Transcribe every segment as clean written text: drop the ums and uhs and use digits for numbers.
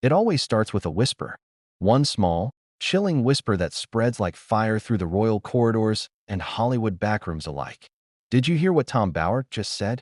It always starts with a whisper. One small, chilling whisper that spreads like fire through the royal corridors and Hollywood backrooms alike. Did you hear what Tom Bauer just said?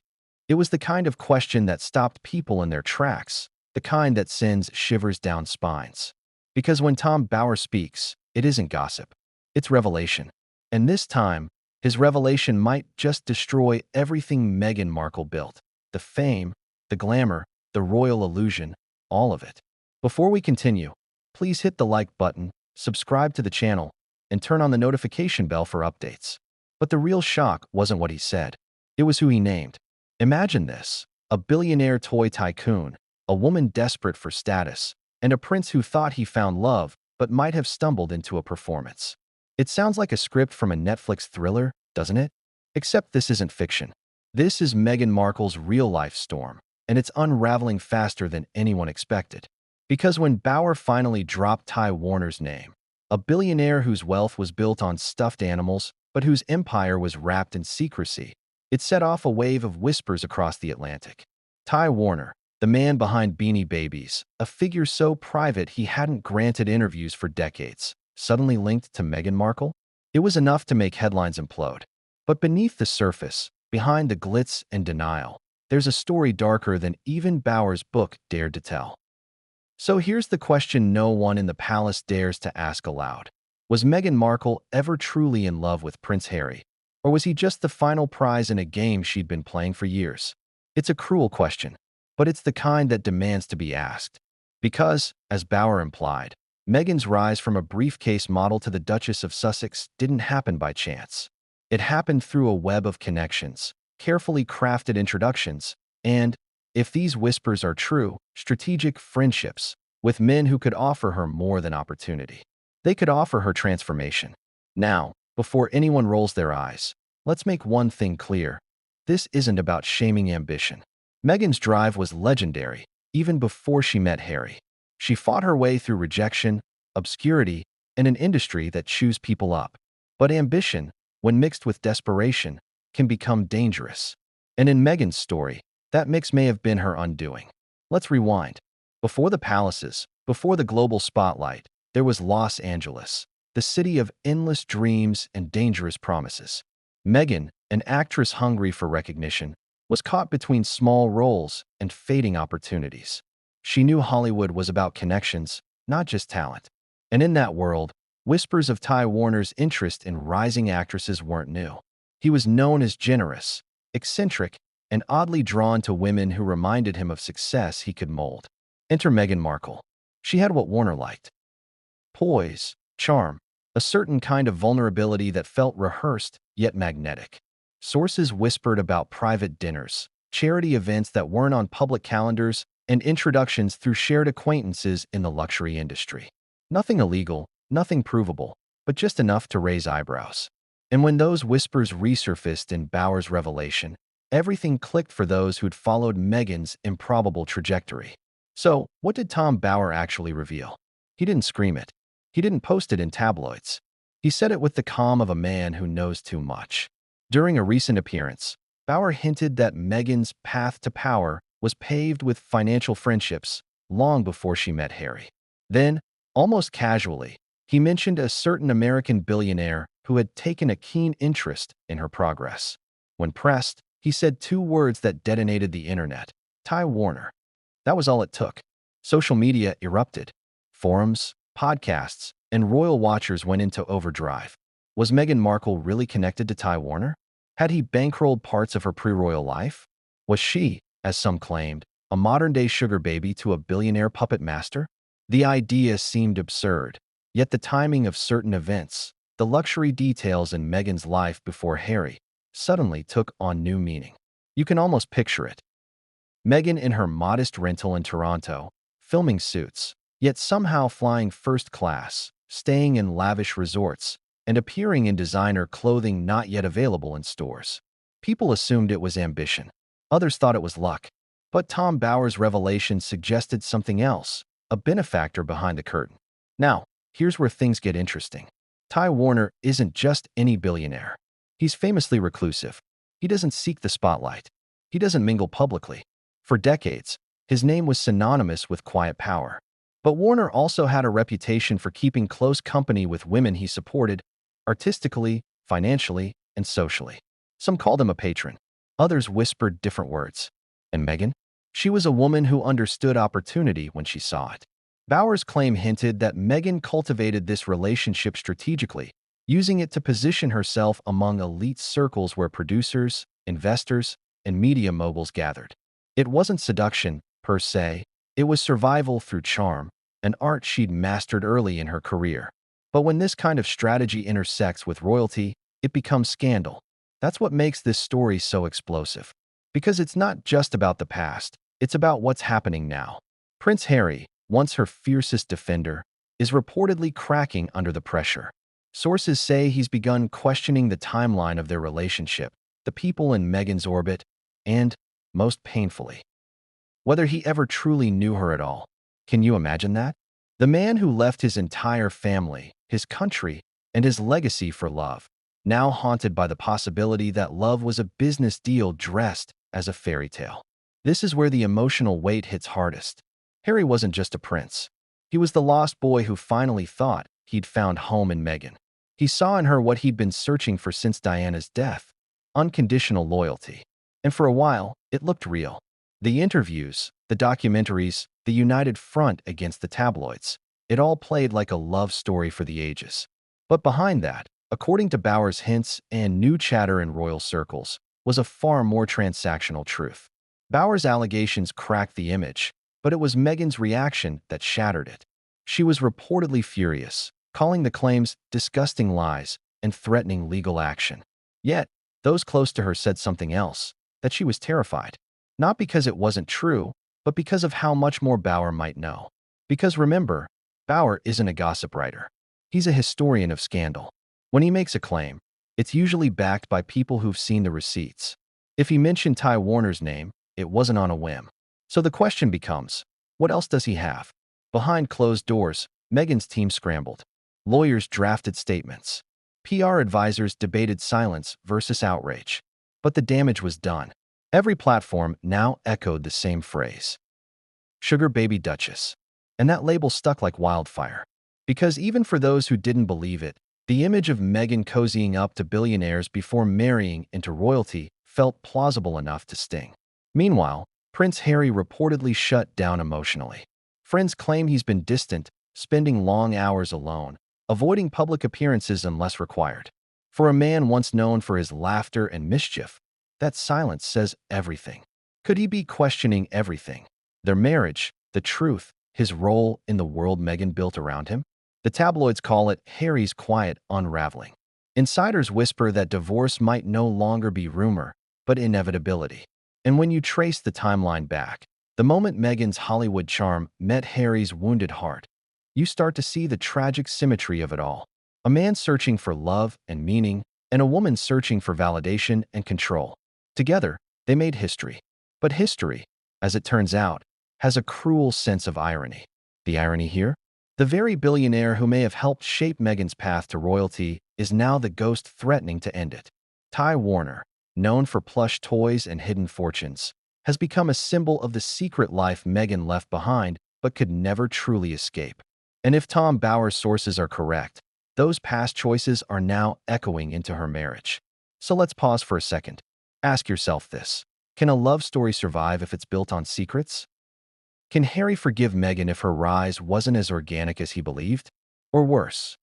It was the kind of question that stopped people in their tracks, the kind that sends shivers down spines. Because when Tom Bauer speaks, it isn't gossip. It's revelation. And this time, his revelation might just destroy everything Meghan Markle built. The fame, the glamour, the royal illusion, all of it. Before we continue, please hit the like button, subscribe to the channel, and turn on the notification bell for updates. But the real shock wasn't what he said. It was who he named. Imagine this: a billionaire toy tycoon, a woman desperate for status, and a prince who thought he found love but might have stumbled into a performance. It sounds like a script from a Netflix thriller, doesn't it? Except this isn't fiction. This is Meghan Markle's real-life storm, and it's unraveling faster than anyone expected. Because when Bauer finally dropped Ty Warner's name, a billionaire whose wealth was built on stuffed animals but whose empire was wrapped in secrecy, it set off a wave of whispers across the Atlantic. Ty Warner, the man behind Beanie Babies, a figure so private he hadn't granted interviews for decades, suddenly linked to Meghan Markle? It was enough to make headlines implode. But beneath the surface, behind the glitz and denial, there's a story darker than even Bauer's book dared to tell. So here's the question no one in the palace dares to ask aloud. Was Meghan Markle ever truly in love with Prince Harry? Or was he just the final prize in a game she'd been playing for years? It's a cruel question, but it's the kind that demands to be asked. Because, as Bauer implied, Meghan's rise from a briefcase model to the Duchess of Sussex didn't happen by chance. It happened through a web of connections, carefully crafted introductions, and, if these whispers are true, strategic friendships with men who could offer her more than opportunity. They could offer her transformation. Now, before anyone rolls their eyes, let's make one thing clear. This isn't about shaming ambition. Meghan's drive was legendary, even before she met Harry. She fought her way through rejection, obscurity, and an industry that chews people up. But ambition, when mixed with desperation, can become dangerous. And in Meghan's story, that mix may have been her undoing. Let's rewind. Before the palaces, before the global spotlight, there was Los Angeles, the city of endless dreams and dangerous promises. Meghan, an actress hungry for recognition, was caught between small roles and fading opportunities. She knew Hollywood was about connections, not just talent. And in that world, whispers of Ty Warner's interest in rising actresses weren't new. He was known as generous, eccentric, and oddly drawn to women who reminded him of success he could mold. Enter Meghan Markle. She had what Warner liked: poise, charm, a certain kind of vulnerability that felt rehearsed yet magnetic. Sources whispered about private dinners, charity events that weren't on public calendars, and introductions through shared acquaintances in the luxury industry. Nothing illegal, nothing provable, but just enough to raise eyebrows. And when those whispers resurfaced in Bauer's revelation, everything clicked for those who'd followed Meghan's improbable trajectory. So, what did Tom Bauer actually reveal? He didn't scream it. He didn't post it in tabloids. He said it with the calm of a man who knows too much. During a recent appearance, Bauer hinted that Meghan's path to power was paved with financial friendships long before she met Harry. Then, almost casually, he mentioned a certain American billionaire who had taken a keen interest in her progress. When pressed, he said two words that detonated the internet: Ty Warner. That was all it took. Social media erupted. Forums, podcasts, and royal watchers went into overdrive. Was Meghan Markle really connected to Ty Warner? Had he bankrolled parts of her pre-royal life? Was she, as some claimed, a modern-day sugar baby to a billionaire puppet master? The idea seemed absurd, yet the timing of certain events, the luxury details in Meghan's life before Harry, suddenly took on new meaning. You can almost picture it. Meghan in her modest rental in Toronto, filming Suits, yet somehow flying first class, staying in lavish resorts, and appearing in designer clothing not yet available in stores. People assumed it was ambition. Others thought it was luck. But Tom Bauer's revelation suggested something else, a benefactor behind the curtain. Now, here's where things get interesting. Ty Warner isn't just any billionaire. He's famously reclusive. He doesn't seek the spotlight. He doesn't mingle publicly. For decades, his name was synonymous with quiet power. But Warner also had a reputation for keeping close company with women he supported, artistically, financially, and socially. Some called him a patron. Others whispered different words. And Meghan? She was a woman who understood opportunity when she saw it. Bauer's claim hinted that Meghan cultivated this relationship strategically, using it to position herself among elite circles where producers, investors, and media moguls gathered. It wasn't seduction, per se. It was survival through charm, an art she'd mastered early in her career. But when this kind of strategy intersects with royalty, it becomes scandal. That's what makes this story so explosive. Because it's not just about the past, it's about what's happening now. Prince Harry, once her fiercest defender, is reportedly cracking under the pressure. Sources say he's begun questioning the timeline of their relationship, the people in Meghan's orbit, and, most painfully, whether he ever truly knew her at all. Can you imagine that? The man who left his entire family, his country, and his legacy for love, now haunted by the possibility that love was a business deal dressed as a fairy tale. This is where the emotional weight hits hardest. Harry wasn't just a prince. He was the lost boy who finally thought he'd found home in Meghan. He saw in her what he'd been searching for since Diana's death: unconditional loyalty. And for a while, it looked real. The interviews, the documentaries, the united front against the tabloids, it all played like a love story for the ages. But behind that, according to Bauer's hints and new chatter in royal circles, was a far more transactional truth. Bauer's allegations cracked the image, but it was Meghan's reaction that shattered it. She was reportedly furious, calling the claims disgusting lies and threatening legal action. Yet, those close to her said something else, that she was terrified. Not because it wasn't true, but because of how much more Bauer might know. Because remember, Bauer isn't a gossip writer. He's a historian of scandal. When he makes a claim, it's usually backed by people who've seen the receipts. If he mentioned Ty Warner's name, it wasn't on a whim. So the question becomes, what else does he have? Behind closed doors, Meghan's team scrambled. Lawyers drafted statements. PR advisors debated silence versus outrage. But the damage was done. Every platform now echoed the same phrase: Sugar Baby Duchess. And that label stuck like wildfire. Because even for those who didn't believe it, the image of Meghan cozying up to billionaires before marrying into royalty felt plausible enough to sting. Meanwhile, Prince Harry reportedly shut down emotionally. Friends claim he's been distant, spending long hours alone, avoiding public appearances unless required. For a man once known for his laughter and mischief, that silence says everything. Could he be questioning everything? Their marriage, the truth, his role in the world Meghan built around him? The tabloids call it Harry's quiet unraveling. Insiders whisper that divorce might no longer be rumor, but inevitability. And when you trace the timeline back, the moment Meghan's Hollywood charm met Harry's wounded heart, you start to see the tragic symmetry of it all. A man searching for love and meaning, and a woman searching for validation and control. Together, they made history. But history, as it turns out, has a cruel sense of irony. The irony here? The very billionaire who may have helped shape Meghan's path to royalty is now the ghost threatening to end it. Ty Warner, known for plush toys and hidden fortunes, has become a symbol of the secret life Meghan left behind but could never truly escape. And if Tom Bauer's sources are correct, those past choices are now echoing into her marriage. So let's pause for a second. Ask yourself this: can a love story survive if it's built on secrets? Can Harry forgive Meghan if her rise wasn't as organic as he believed? Or worse,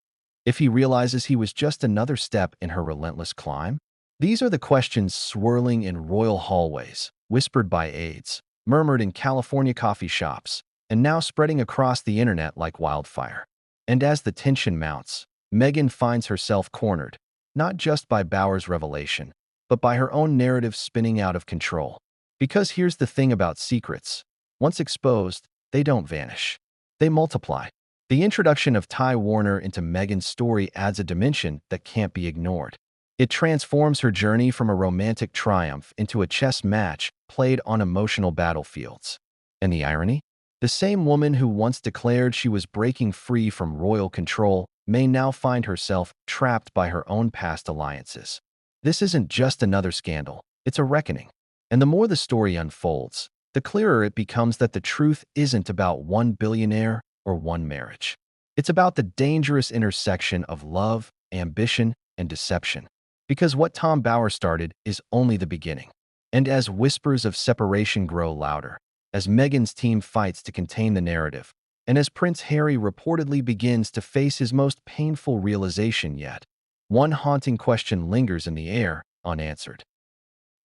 if he realizes he was just another step in her relentless climb? These are the questions swirling in royal hallways, whispered by aides, murmured in California coffee shops, and now spreading across the internet like wildfire. And as the tension mounts, Meghan finds herself cornered, not just by Bauer's revelation, but by her own narrative spinning out of control. Because here's the thing about secrets: once exposed, they don't vanish. They multiply. The introduction of Ty Warner into Meghan's story adds a dimension that can't be ignored. It transforms her journey from a romantic triumph into a chess match played on emotional battlefields. And the irony? The same woman who once declared she was breaking free from royal control may now find herself trapped by her own past alliances. This isn't just another scandal, it's a reckoning. And the more the story unfolds, the clearer it becomes that the truth isn't about one billionaire or one marriage. It's about the dangerous intersection of love, ambition, and deception. Because what Tom Bower started is only the beginning. And as whispers of separation grow louder, as Meghan's team fights to contain the narrative, and as Prince Harry reportedly begins to face his most painful realization yet, one haunting question lingers in the air, unanswered.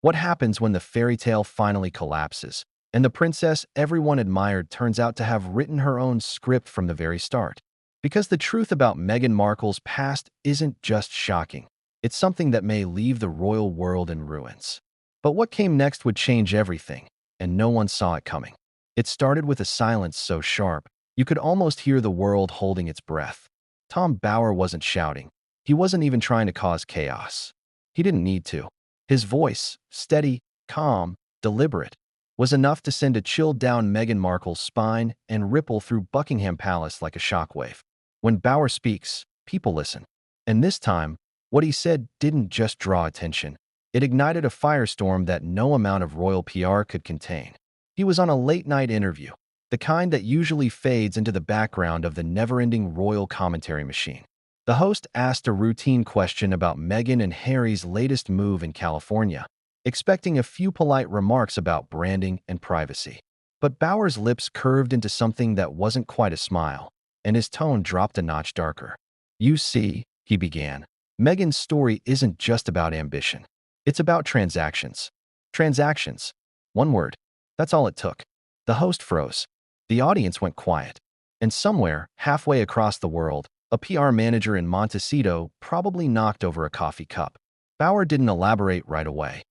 What happens when the fairy tale finally collapses, and the princess everyone admired turns out to have written her own script from the very start? Because the truth about Meghan Markle's past isn't just shocking. It's something that may leave the royal world in ruins. But what came next would change everything, and no one saw it coming. It started with a silence so sharp, you could almost hear the world holding its breath. Tom Bower wasn't shouting. He wasn't even trying to cause chaos. He didn't need to. His voice, steady, calm, deliberate, was enough to send a chill down Meghan Markle's spine and ripple through Buckingham Palace like a shockwave. When Bower speaks, people listen. And this time, what he said didn't just draw attention. It ignited a firestorm that no amount of royal PR could contain. He was on a late-night interview, the kind that usually fades into the background of the never-ending royal commentary machine. The host asked a routine question about Meghan and Harry's latest move in California, expecting a few polite remarks about branding and privacy. But Bower's lips curved into something that wasn't quite a smile, and his tone dropped a notch darker. "You see," he began, "Meghan's story isn't just about ambition. It's about transactions." Transactions. One word. That's all it took. The host froze. The audience went quiet. And somewhere, halfway across the world, a PR manager in Montecito probably knocked over a coffee cup. Bower didn't elaborate right away.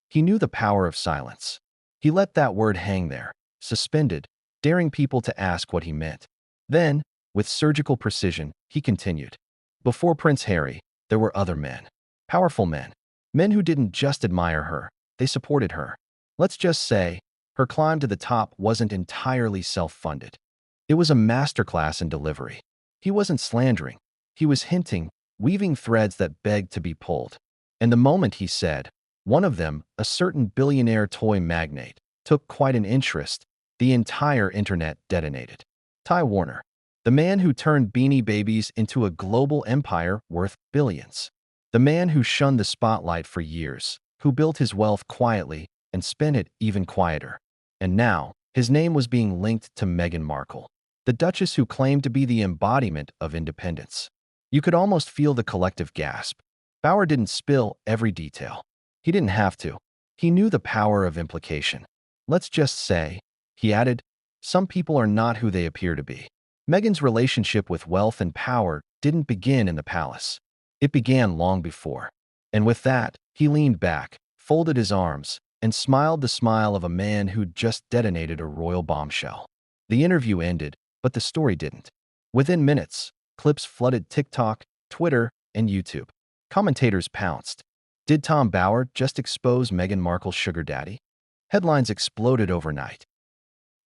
He knew the power of silence. He let that word hang there, suspended, daring people to ask what he meant. Then, with surgical precision, he continued. Before Prince Harry, there were other men. Powerful men. Men who didn't just admire her, they supported her. Let's just say, her climb to the top wasn't entirely self-funded. It was a masterclass in delivery. He wasn't slandering. He was hinting, weaving threads that begged to be pulled. And the moment he said, one of them, a certain billionaire toy magnate, took quite an interest, the entire internet detonated. Ty Warner, the man who turned Beanie Babies into a global empire worth billions. The man who shunned the spotlight for years, who built his wealth quietly and spent it even quieter. And now, his name was being linked to Meghan Markle, the Duchess who claimed to be the embodiment of independence. You could almost feel the collective gasp. Bower didn't spill every detail. He didn't have to. He knew the power of implication. Let's just say, he added, some people are not who they appear to be. Meghan's relationship with wealth and power didn't begin in the palace. It began long before. And with that, he leaned back, folded his arms, and smiled the smile of a man who'd just detonated a royal bombshell. The interview ended, but the story didn't. Within minutes, clips flooded TikTok, Twitter, and YouTube. Commentators pounced. Did Tom Bower just expose Meghan Markle's sugar daddy? Headlines exploded overnight.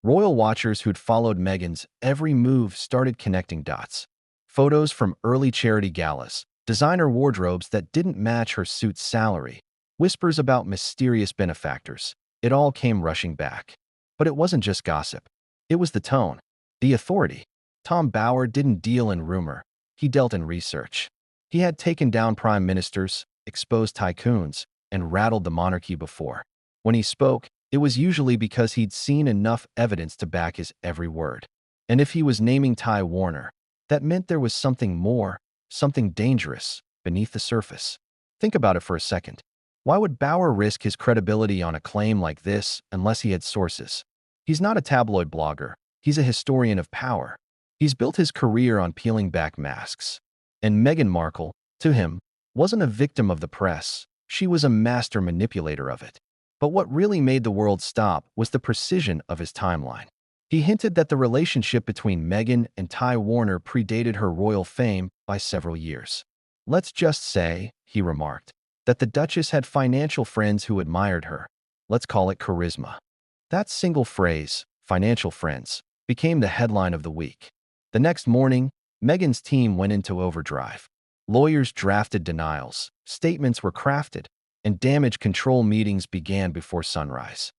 Royal watchers who'd followed Meghan's every move started connecting dots. Photos from early charity galas, designer wardrobes that didn't match her suit's salary, whispers about mysterious benefactors. It all came rushing back. But it wasn't just gossip. It was the tone, the authority. Tom Bower didn't deal in rumor. He dealt in research. He had taken down prime ministers, exposed tycoons, and rattled the monarchy before. When he spoke, it was usually because he'd seen enough evidence to back his every word. And if he was naming Ty Warner, that meant there was something more, something dangerous, beneath the surface. Think about it for a second. Why would Bower risk his credibility on a claim like this unless he had sources? He's not a tabloid blogger. He's a historian of power. He's built his career on peeling back masks. And Meghan Markle, to him, wasn't a victim of the press. She was a master manipulator of it. But what really made the world stop was the precision of his timeline. He hinted that the relationship between Meghan and Ty Warner predated her royal fame by several years. Let's just say, he remarked, that the Duchess had financial friends who admired her. Let's call it charisma. That single phrase, financial friends, became the headline of the week. The next morning, Meghan's team went into overdrive. Lawyers drafted denials, statements were crafted, and damage control meetings began before sunrise.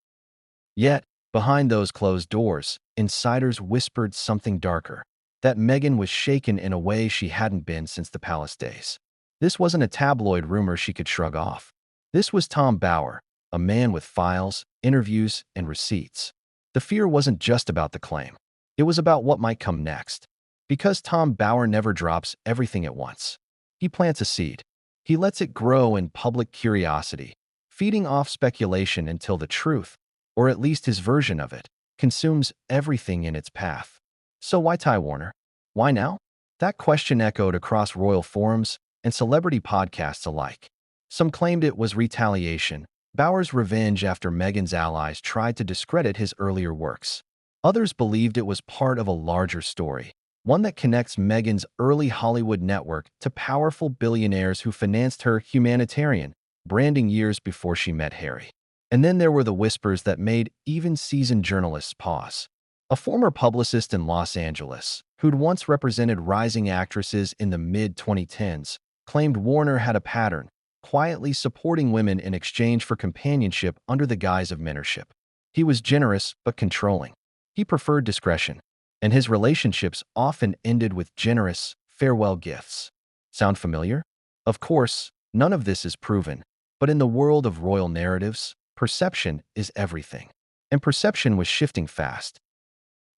Yet, behind those closed doors, insiders whispered something darker, that Meghan was shaken in a way she hadn't been since the palace days. This wasn't a tabloid rumor she could shrug off. This was Tom Bower, a man with files, interviews, and receipts. The fear wasn't just about the claim. It was about what might come next. Because Tom Bower never drops everything at once. He plants a seed. He lets it grow in public curiosity, feeding off speculation until the truth, or at least his version of it, consumes everything in its path. So why Ty Warner? Why now? That question echoed across royal forums and celebrity podcasts alike. Some claimed it was retaliation, Bower's revenge after Meghan's allies tried to discredit his earlier works. Others believed it was part of a larger story, one that connects Meghan's early Hollywood network to powerful billionaires who financed her humanitarian branding years before she met Harry. And then there were the whispers that made even seasoned journalists pause. A former publicist in Los Angeles, who'd once represented rising actresses in the mid-2010s, claimed Warner had a pattern, quietly supporting women in exchange for companionship under the guise of mentorship. He was generous but controlling. He preferred discretion, and his relationships often ended with generous, farewell gifts. Sound familiar? Of course, none of this is proven, but in the world of royal narratives, perception is everything. And perception was shifting fast.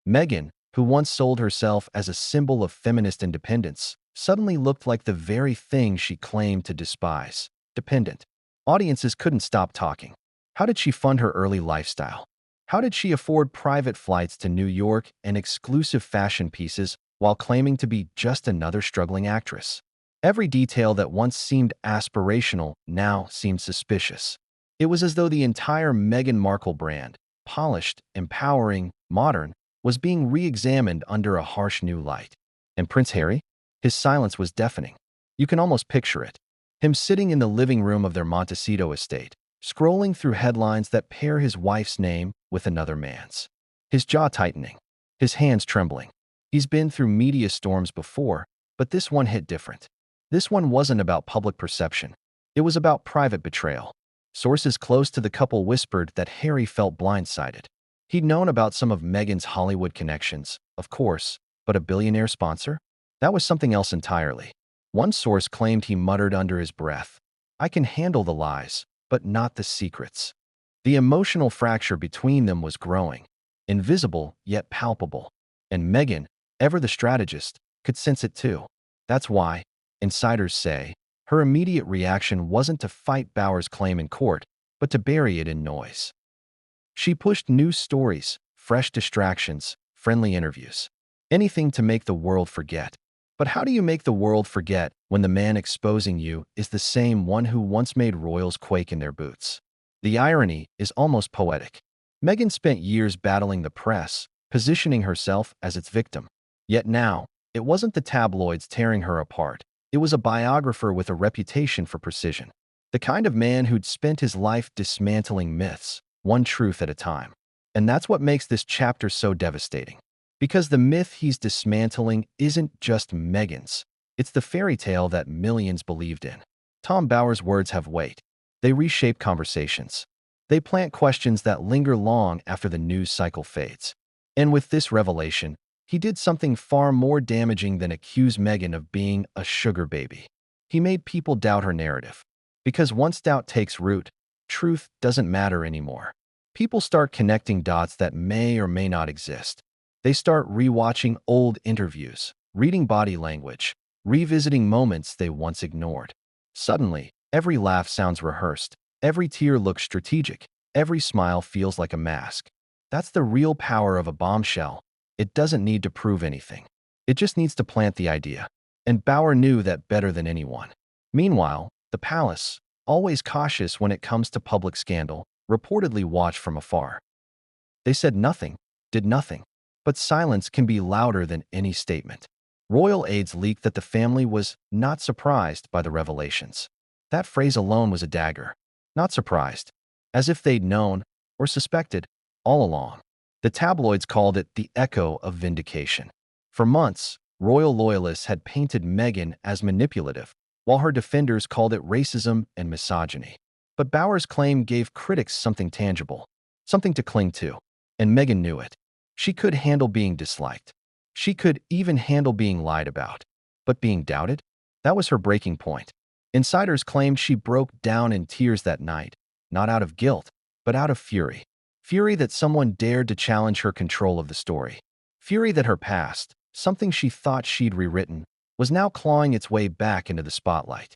Meghan, who once sold herself as a symbol of feminist independence, suddenly looked like the very thing she claimed to despise: dependent. Audiences couldn't stop talking. How did she fund her early lifestyle? How did she afford private flights to New York and exclusive fashion pieces while claiming to be just another struggling actress? Every detail that once seemed aspirational now seemed suspicious. It was as though the entire Meghan Markle brand, polished, empowering, modern, was being re-examined under a harsh new light. And Prince Harry? His silence was deafening. You can almost picture it. Him sitting in the living room of their Montecito estate, scrolling through headlines that pair his wife's name with another man's. His jaw tightening, his hands trembling. He's been through media storms before, but this one hit different. This one wasn't about public perception. It was about private betrayal. Sources close to the couple whispered that Harry felt blindsided. He'd known about some of Meghan's Hollywood connections, of course, but a billionaire sponsor? That was something else entirely. One source claimed he muttered under his breath, "I can handle the lies, but not the secrets." The emotional fracture between them was growing, invisible yet palpable. And Meghan, ever the strategist, could sense it too. That's why, insiders say, her immediate reaction wasn't to fight Bower's claim in court, but to bury it in noise. She pushed news stories, fresh distractions, friendly interviews. Anything to make the world forget. But how do you make the world forget when the man exposing you is the same one who once made royals quake in their boots? The irony is almost poetic. Meghan spent years battling the press, positioning herself as its victim. Yet now, it wasn't the tabloids tearing her apart. It was a biographer with a reputation for precision. The kind of man who'd spent his life dismantling myths, one truth at a time. And that's what makes this chapter so devastating. Because the myth he's dismantling isn't just Meghan's. It's the fairy tale that millions believed in. Tom Bower's words have weight. They reshape conversations. They plant questions that linger long after the news cycle fades. And with this revelation, he did something far more damaging than accuse Meghan of being a sugar baby. He made people doubt her narrative. Because once doubt takes root, truth doesn't matter anymore. People start connecting dots that may or may not exist. They start rewatching old interviews, reading body language, revisiting moments they once ignored. Suddenly, every laugh sounds rehearsed, every tear looks strategic, every smile feels like a mask. That's the real power of a bombshell. It doesn't need to prove anything. It just needs to plant the idea. And Bower knew that better than anyone. Meanwhile, the palace, always cautious when it comes to public scandal, reportedly watched from afar. They said nothing, did nothing. But silence can be louder than any statement. Royal aides leaked that the family was not surprised by the revelations. That phrase alone was a dagger. Not surprised. As if they'd known, or suspected, all along. The tabloids called it the echo of vindication. For months, royal loyalists had painted Meghan as manipulative, while her defenders called it racism and misogyny. But Bower's claim gave critics something tangible, something to cling to. And Meghan knew it. She could handle being disliked. She could even handle being lied about. But being doubted? That was her breaking point. Insiders claimed she broke down in tears that night, not out of guilt, but out of fury. Fury that someone dared to challenge her control of the story. Fury that her past, something she thought she'd rewritten, was now clawing its way back into the spotlight.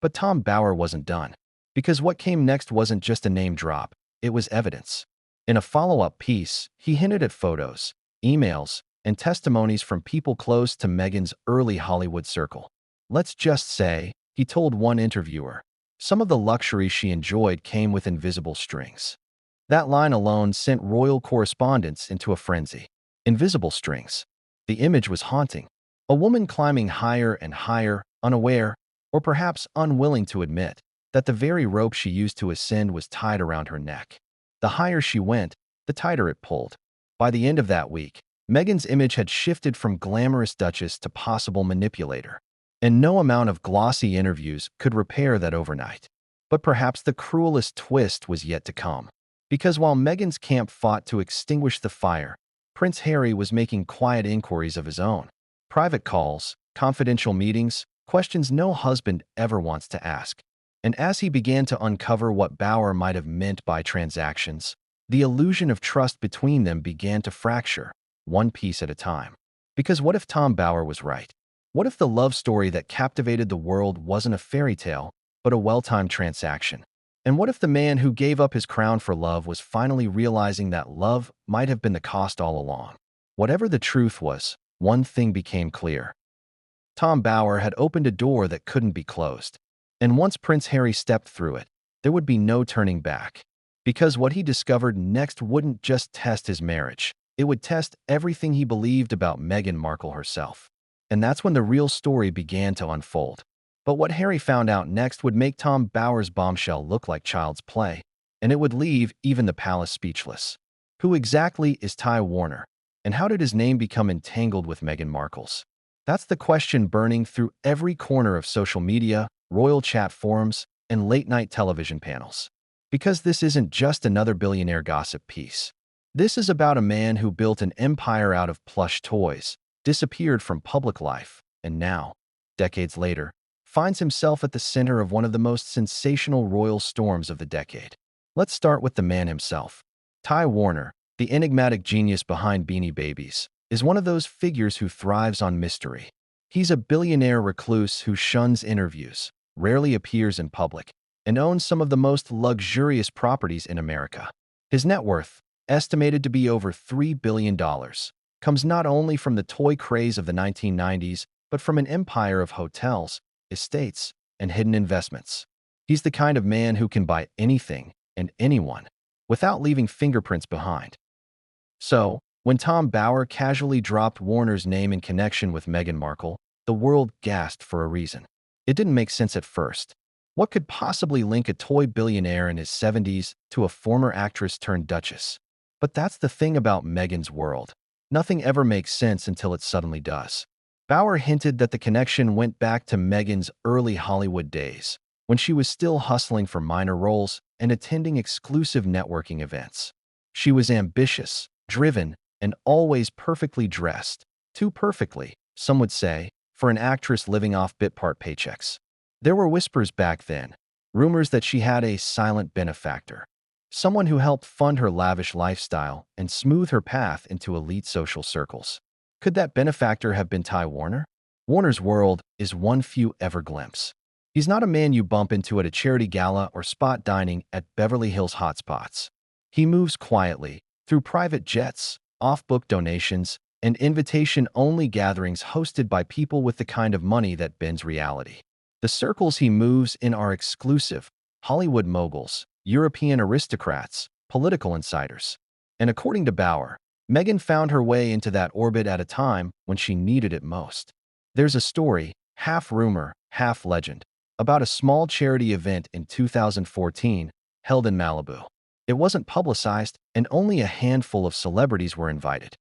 But Tom Bauer wasn't done. Because what came next wasn't just a name drop, it was evidence. In a follow-up piece, he hinted at photos, emails, and testimonies from people close to Meghan's early Hollywood circle. Let's just say, he told one interviewer, some of the luxury she enjoyed came with invisible strings. That line alone sent royal correspondents into a frenzy. Invisible strings. The image was haunting. A woman climbing higher and higher, unaware, or perhaps unwilling to admit, that the very rope she used to ascend was tied around her neck. The higher she went, the tighter it pulled. By the end of that week, Meghan's image had shifted from glamorous duchess to possible manipulator. And no amount of glossy interviews could repair that overnight. But perhaps the cruelest twist was yet to come. Because while Meghan's camp fought to extinguish the fire, Prince Harry was making quiet inquiries of his own. Private calls, confidential meetings, questions no husband ever wants to ask. And as he began to uncover what Bauer might have meant by transactions, the illusion of trust between them began to fracture, one piece at a time. Because what if Tom Bauer was right? What if the love story that captivated the world wasn't a fairy tale, but a well-timed transaction? And what if the man who gave up his crown for love was finally realizing that love might have been the cost all along? Whatever the truth was, one thing became clear. Tom Bauer had opened a door that couldn't be closed. And once Prince Harry stepped through it, there would be no turning back. Because what he discovered next wouldn't just test his marriage, it would test everything he believed about Meghan Markle herself. And that's when the real story began to unfold. But what Harry found out next would make Tom Bauer's bombshell look like child's play, and it would leave even the palace speechless. Who exactly is Ty Warner, and how did his name become entangled with Meghan Markle's? That's the question burning through every corner of social media, royal chat forums, and late-night television panels. Because this isn't just another billionaire gossip piece. This is about a man who built an empire out of plush toys, disappeared from public life, and now, decades later, finds himself at the center of one of the most sensational royal storms of the decade. Let's start with the man himself. Ty Warner, the enigmatic genius behind Beanie Babies, is one of those figures who thrives on mystery. He's a billionaire recluse who shuns interviews, rarely appears in public, and owns some of the most luxurious properties in America. His net worth, estimated to be over $3 billion, comes not only from the toy craze of the 1990s, but from an empire of hotels, estates, and hidden investments. He's the kind of man who can buy anything and anyone without leaving fingerprints behind. So, when Tom Bauer casually dropped Warner's name in connection with Meghan Markle, the world gasped for a reason. It didn't make sense at first. What could possibly link a toy billionaire in his 70s to a former actress turned duchess? But that's the thing about Meghan's world. Nothing ever makes sense until it suddenly does. Bauer hinted that the connection went back to Meghan's early Hollywood days, when she was still hustling for minor roles and attending exclusive networking events. She was ambitious, driven, and always perfectly dressed. Too perfectly, some would say, for an actress living off bit-part paychecks. There were whispers back then, rumors that she had a silent benefactor, someone who helped fund her lavish lifestyle and smooth her path into elite social circles. Could that benefactor have been Ty Warner? Warner's world is one few ever glimpse. He's not a man you bump into at a charity gala or spot dining at Beverly Hills hotspots. He moves quietly, through private jets, off-book donations, and invitation-only gatherings hosted by people with the kind of money that bends reality. The circles he moves in are exclusive: Hollywood moguls, European aristocrats, political insiders. And according to Bauer, Meghan found her way into that orbit at a time when she needed it most. There's a story, half rumor, half legend, about a small charity event in 2014 held in Malibu. It wasn't publicized, and only a handful of celebrities were invited.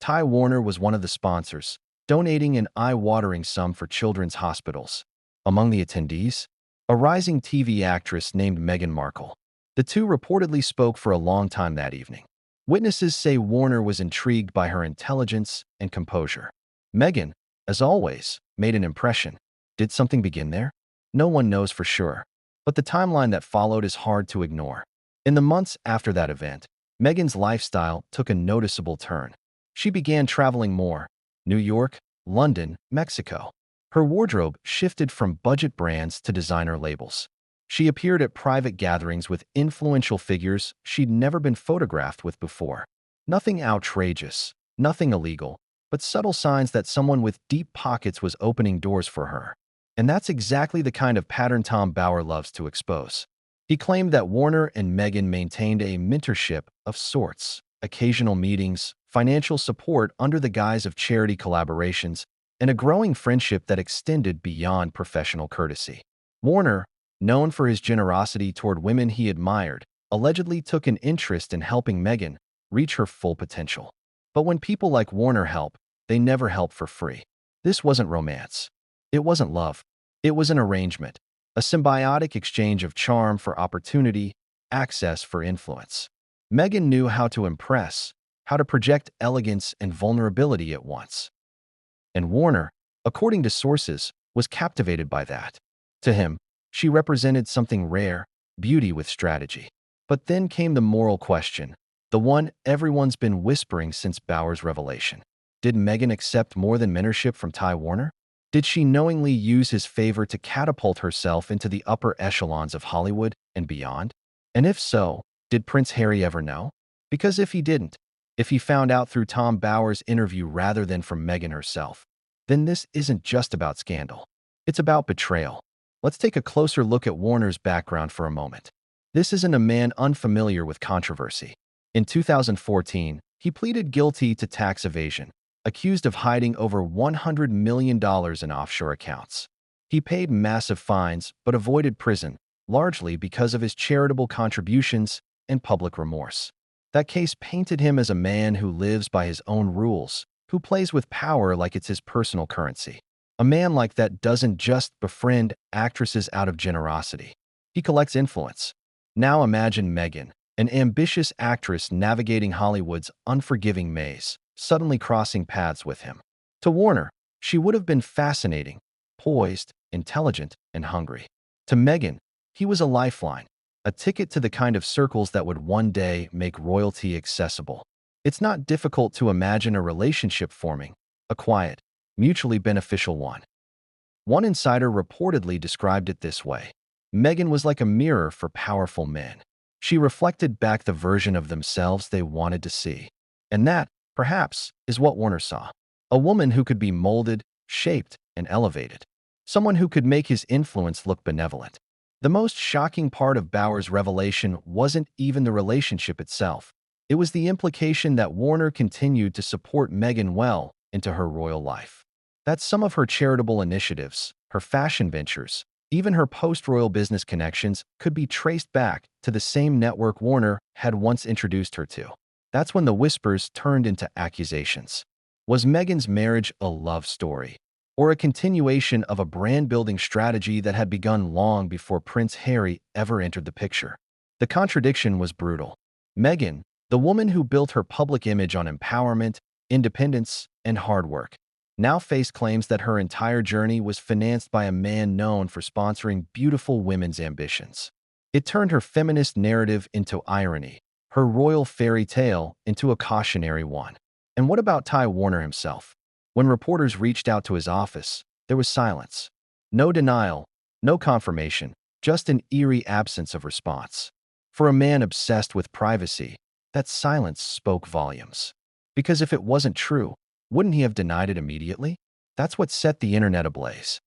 Ty Warner was one of the sponsors, donating an eye-watering sum for children's hospitals. Among the attendees, a rising TV actress named Meghan Markle. The two reportedly spoke for a long time that evening. Witnesses say Warner was intrigued by her intelligence and composure. Meghan, as always, made an impression. Did something begin there? No one knows for sure, but the timeline that followed is hard to ignore. In the months after that event, Meghan's lifestyle took a noticeable turn. She began traveling more: New York, London, Mexico. Her wardrobe shifted from budget brands to designer labels. She appeared at private gatherings with influential figures she'd never been photographed with before. Nothing outrageous, nothing illegal, but subtle signs that someone with deep pockets was opening doors for her. And that's exactly the kind of pattern Tom Bower loves to expose. He claimed that Warner and Meghan maintained a mentorship of sorts: occasional meetings, financial support under the guise of charity collaborations, and a growing friendship that extended beyond professional courtesy. Warner, known for his generosity toward women he admired, allegedly took an interest in helping Meghan reach her full potential. But when people like Warner help, they never help for free. This wasn't romance. It wasn't love. It was an arrangement, a symbiotic exchange of charm for opportunity, access for influence. Meghan knew how to impress, how to project elegance and vulnerability at once. And Warner, according to sources, was captivated by that. To him, she represented something rare: beauty with strategy. But then came the moral question, the one everyone's been whispering since Bower's revelation. Did Meghan accept more than mentorship from Ty Warner? Did she knowingly use his favor to catapult herself into the upper echelons of Hollywood and beyond? And if so, did Prince Harry ever know? Because if he didn't, if he found out through Tom Bower's interview rather than from Meghan herself, then this isn't just about scandal. It's about betrayal. Let's take a closer look at Warner's background for a moment. This isn't a man unfamiliar with controversy. In 2014, he pleaded guilty to tax evasion, accused of hiding over $100 million in offshore accounts. He paid massive fines but avoided prison, largely because of his charitable contributions and public remorse. That case painted him as a man who lives by his own rules, who plays with power like it's his personal currency. A man like that doesn't just befriend actresses out of generosity. He collects influence. Now imagine Meghan, an ambitious actress navigating Hollywood's unforgiving maze, suddenly crossing paths with him. To Warner, she would have been fascinating, poised, intelligent, and hungry. To Meghan, he was a lifeline, a ticket to the kind of circles that would one day make royalty accessible. It's not difficult to imagine a relationship forming, a quiet, mutually beneficial one. One insider reportedly described it this way: Meghan was like a mirror for powerful men. She reflected back the version of themselves they wanted to see. And that, perhaps, is what Warner saw. A woman who could be molded, shaped, and elevated. Someone who could make his influence look benevolent. The most shocking part of Bower's revelation wasn't even the relationship itself. It was the implication that Warner continued to support Meghan well into her royal life. That some of her charitable initiatives, her fashion ventures, even her post-royal business connections could be traced back to the same network Warner had once introduced her to. That's when the whispers turned into accusations. Was Meghan's marriage a love story, or a continuation of a brand-building strategy that had begun long before Prince Harry ever entered the picture? The contradiction was brutal. Meghan, the woman who built her public image on empowerment, independence, and hard work, now faced claims that her entire journey was financed by a man known for sponsoring beautiful women's ambitions. It turned her feminist narrative into irony, her royal fairy tale into a cautionary one. And what about Ty Warner himself? When reporters reached out to his office, there was silence. No denial, no confirmation, just an eerie absence of response. For a man obsessed with privacy, that silence spoke volumes. Because if it wasn't true, wouldn't he have denied it immediately? That's what set the internet ablaze.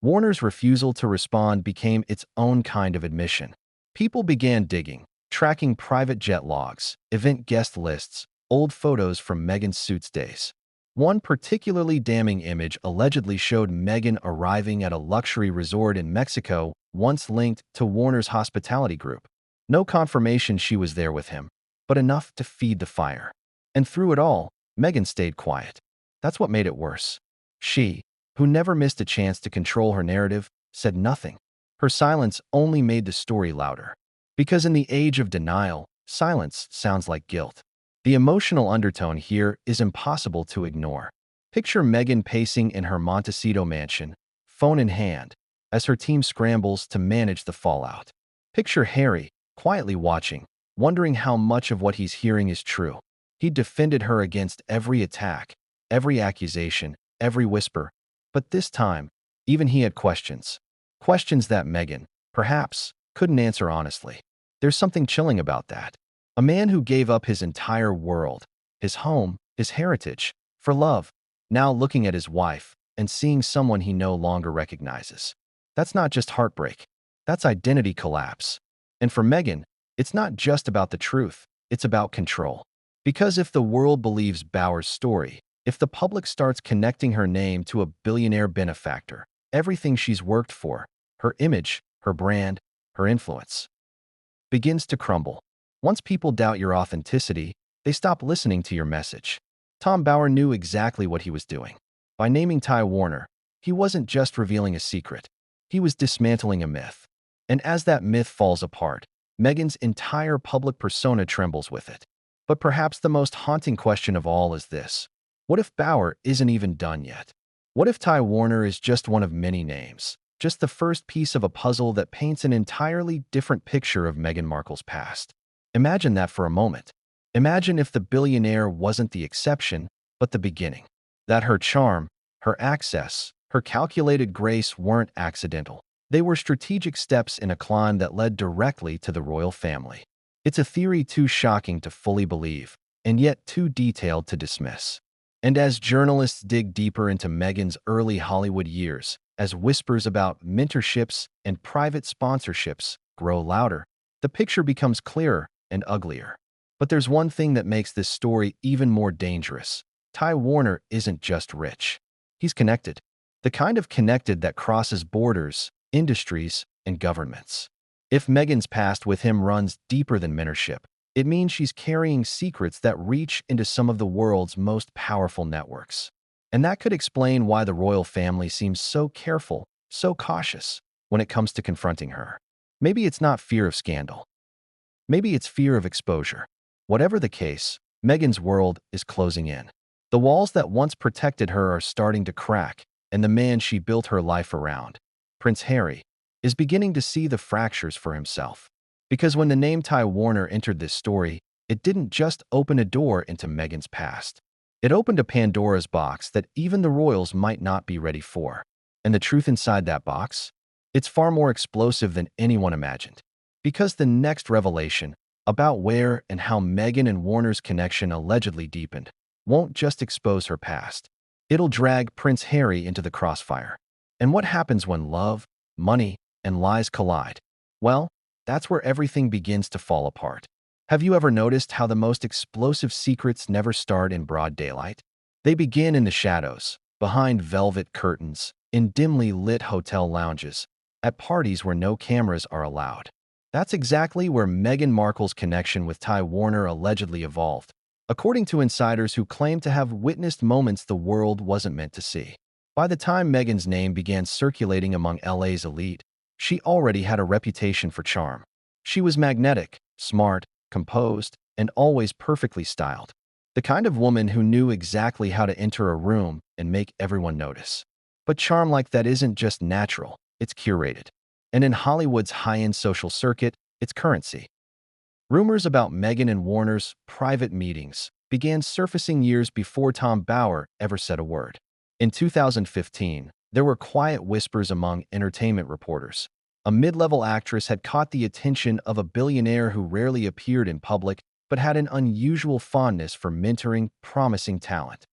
Warner's refusal to respond became its own kind of admission. People began digging, tracking private jet logs, event guest lists, old photos from Meghan's suits days. One particularly damning image allegedly showed Meghan arriving at a luxury resort in Mexico, once linked to Warner's hospitality group. No confirmation she was there with him, but enough to feed the fire. And through it all, Meghan stayed quiet. That's what made it worse. She, who never missed a chance to control her narrative, said nothing. Her silence only made the story louder. Because in the age of denial, silence sounds like guilt. The emotional undertone here is impossible to ignore. Picture Meghan pacing in her Montecito mansion, phone in hand, as her team scrambles to manage the fallout. Picture Harry, quietly watching, wondering how much of what he's hearing is true. He defended her against every attack, every accusation, every whisper. But this time, even he had questions. Questions that Meghan, perhaps, couldn't answer honestly. There's something chilling about that. A man who gave up his entire world, his home, his heritage, for love, now looking at his wife and seeing someone he no longer recognizes. That's not just heartbreak. That's identity collapse. And for Meghan, it's not just about the truth. It's about control. Because if the world believes Bauer's story, if the public starts connecting her name to a billionaire benefactor, everything she's worked for, her image, her brand, her influence, begins to crumble. Once people doubt your authenticity, they stop listening to your message. Tom Bauer knew exactly what he was doing. By naming Ty Warner, he wasn't just revealing a secret. He was dismantling a myth. And as that myth falls apart, Meghan's entire public persona trembles with it. But perhaps the most haunting question of all is this. What if Bauer isn't even done yet? What if Ty Warner is just one of many names? Just the first piece of a puzzle that paints an entirely different picture of Meghan Markle's past. Imagine that for a moment. Imagine if the billionaire wasn't the exception, but the beginning. That her charm, her access, her calculated grace weren't accidental. They were strategic steps in a climb that led directly to the royal family. It's a theory too shocking to fully believe, and yet too detailed to dismiss. And as journalists dig deeper into Meghan's early Hollywood years, as whispers about mentorships and private sponsorships grow louder, the picture becomes clearer and uglier. But there's one thing that makes this story even more dangerous. Ty Warner isn't just rich. He's connected. The kind of connected that crosses borders, industries, and governments. If Meghan's past with him runs deeper than mentorship, it means she's carrying secrets that reach into some of the world's most powerful networks. And that could explain why the royal family seems so careful, so cautious, when it comes to confronting her. Maybe it's not fear of scandal. Maybe it's fear of exposure. Whatever the case, Meghan's world is closing in. The walls that once protected her are starting to crack, and the man she built her life around, Prince Harry, is beginning to see the fractures for himself. Because when the name Ty Warner entered this story, it didn't just open a door into Meghan's past. It opened a Pandora's box that even the royals might not be ready for. And the truth inside that box? It's far more explosive than anyone imagined. Because the next revelation, about where and how Meghan and Warner's connection allegedly deepened, won't just expose her past. It'll drag Prince Harry into the crossfire. And what happens when love, money, and lies collide? Well, that's where everything begins to fall apart. Have you ever noticed how the most explosive secrets never start in broad daylight? They begin in the shadows, behind velvet curtains, in dimly lit hotel lounges, at parties where no cameras are allowed. That's exactly where Meghan Markle's connection with Ty Warner allegedly evolved, according to insiders who claim to have witnessed moments the world wasn't meant to see. By the time Meghan's name began circulating among LA's elite, she already had a reputation for charm. She was magnetic, smart, composed, and always perfectly styled. The kind of woman who knew exactly how to enter a room and make everyone notice. But charm like that isn't just natural, it's curated. And in Hollywood's high-end social circuit, it's currency. Rumors about Meghan and Warner's private meetings began surfacing years before Tom Bauer ever said a word. In 2015, there were quiet whispers among entertainment reporters. A mid-level actress had caught the attention of a billionaire who rarely appeared in public but had an unusual fondness for mentoring promising talent.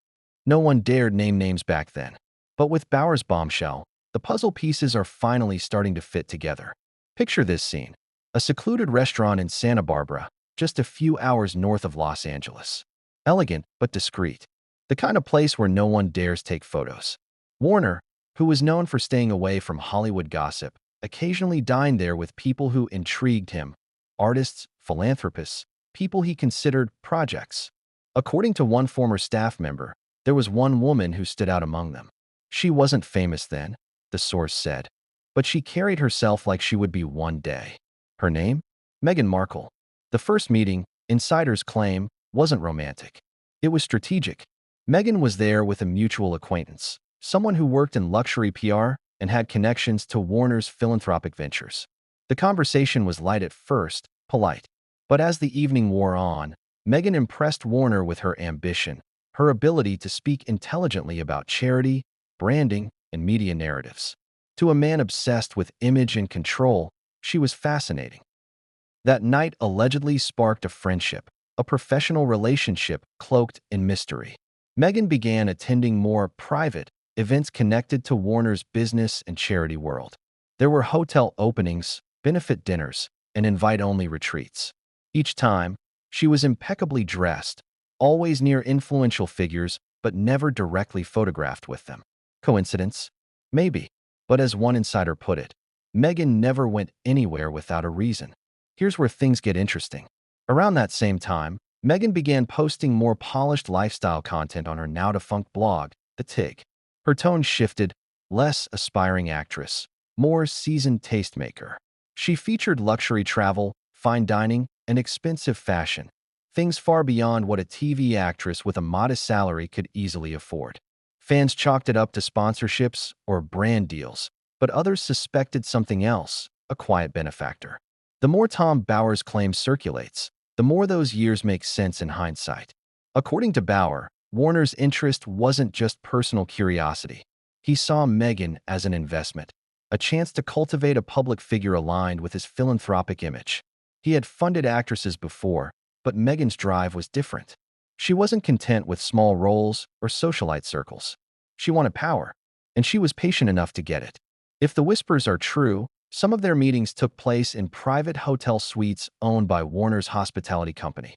No one dared name names back then. But with Bauer's bombshell, the puzzle pieces are finally starting to fit together. Picture this scene. A secluded restaurant in Santa Barbara, just a few hours north of Los Angeles. Elegant but discreet. The kind of place where no one dares take photos. Warner, who was known for staying away from Hollywood gossip, occasionally dined there with people who intrigued him. Artists, philanthropists, people he considered projects. According to one former staff member, there was one woman who stood out among them. She wasn't famous then, the source said, but she carried herself like she would be one day. Her name? Meghan Markle. The first meeting, insiders claim, wasn't romantic. It was strategic. Meghan was there with a mutual acquaintance, someone who worked in luxury PR and had connections to Warner's philanthropic ventures. The conversation was light at first, polite. But as the evening wore on, Meghan impressed Warner with her ambition, her ability to speak intelligently about charity, branding, and media narratives. To a man obsessed with image and control, she was fascinating. That night allegedly sparked a friendship, a professional relationship cloaked in mystery. Meghan began attending more private events connected to Warner's business and charity world. There were hotel openings, benefit dinners, and invite-only retreats. Each time, she was impeccably dressed, always near influential figures, but never directly photographed with them. Coincidence? Maybe. But as one insider put it, Meghan never went anywhere without a reason. Here's where things get interesting. Around that same time, Meghan began posting more polished lifestyle content on her now-defunct blog, The Tig. Her tone shifted, less aspiring actress, more seasoned tastemaker. She featured luxury travel, fine dining, and expensive fashion, things far beyond what a TV actress with a modest salary could easily afford. Fans chalked it up to sponsorships or brand deals, but others suspected something else, a quiet benefactor. The more Tom Bower's claim circulates, the more those years make sense in hindsight. According to Bower, Warner's interest wasn't just personal curiosity. He saw Meghan as an investment, a chance to cultivate a public figure aligned with his philanthropic image. He had funded actresses before, but Meghan's drive was different. She wasn't content with small roles or socialite circles. She wanted power, and she was patient enough to get it. If the whispers are true, some of their meetings took place in private hotel suites owned by Warner's hospitality company,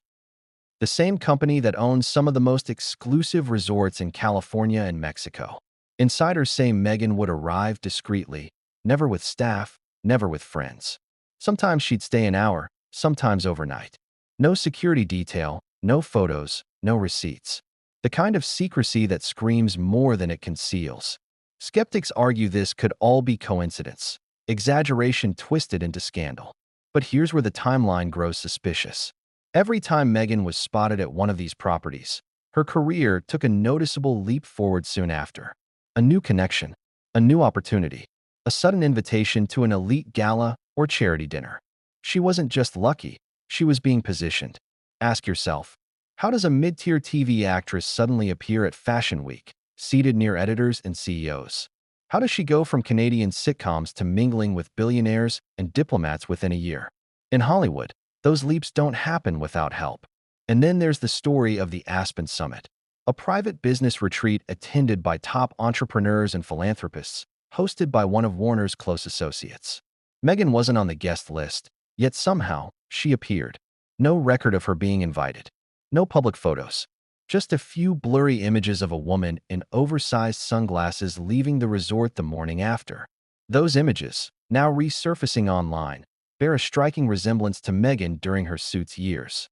the same company that owns some of the most exclusive resorts in California and Mexico. Insiders say Meghan would arrive discreetly, never with staff, never with friends. Sometimes she'd stay an hour, sometimes overnight. No security detail, no photos, no receipts. The kind of secrecy that screams more than it conceals. Skeptics argue this could all be coincidence, exaggeration twisted into scandal. But here's where the timeline grows suspicious. Every time Meghan was spotted at one of these properties, her career took a noticeable leap forward soon after. A new connection, a new opportunity, a sudden invitation to an elite gala or charity dinner. She wasn't just lucky, she was being positioned. Ask yourself, how does a mid-tier TV actress suddenly appear at Fashion Week, seated near editors and CEOs? How does she go from Canadian sitcoms to mingling with billionaires and diplomats within a year? In Hollywood, those leaps don't happen without help. And then there's the story of the Aspen Summit, a private business retreat attended by top entrepreneurs and philanthropists, hosted by one of Warner's close associates. Meghan wasn't on the guest list, yet somehow she appeared. No record of her being invited. No public photos. Just a few blurry images of a woman in oversized sunglasses leaving the resort the morning after. Those images, now resurfacing online, bear a striking resemblance to Meghan during her suit's years.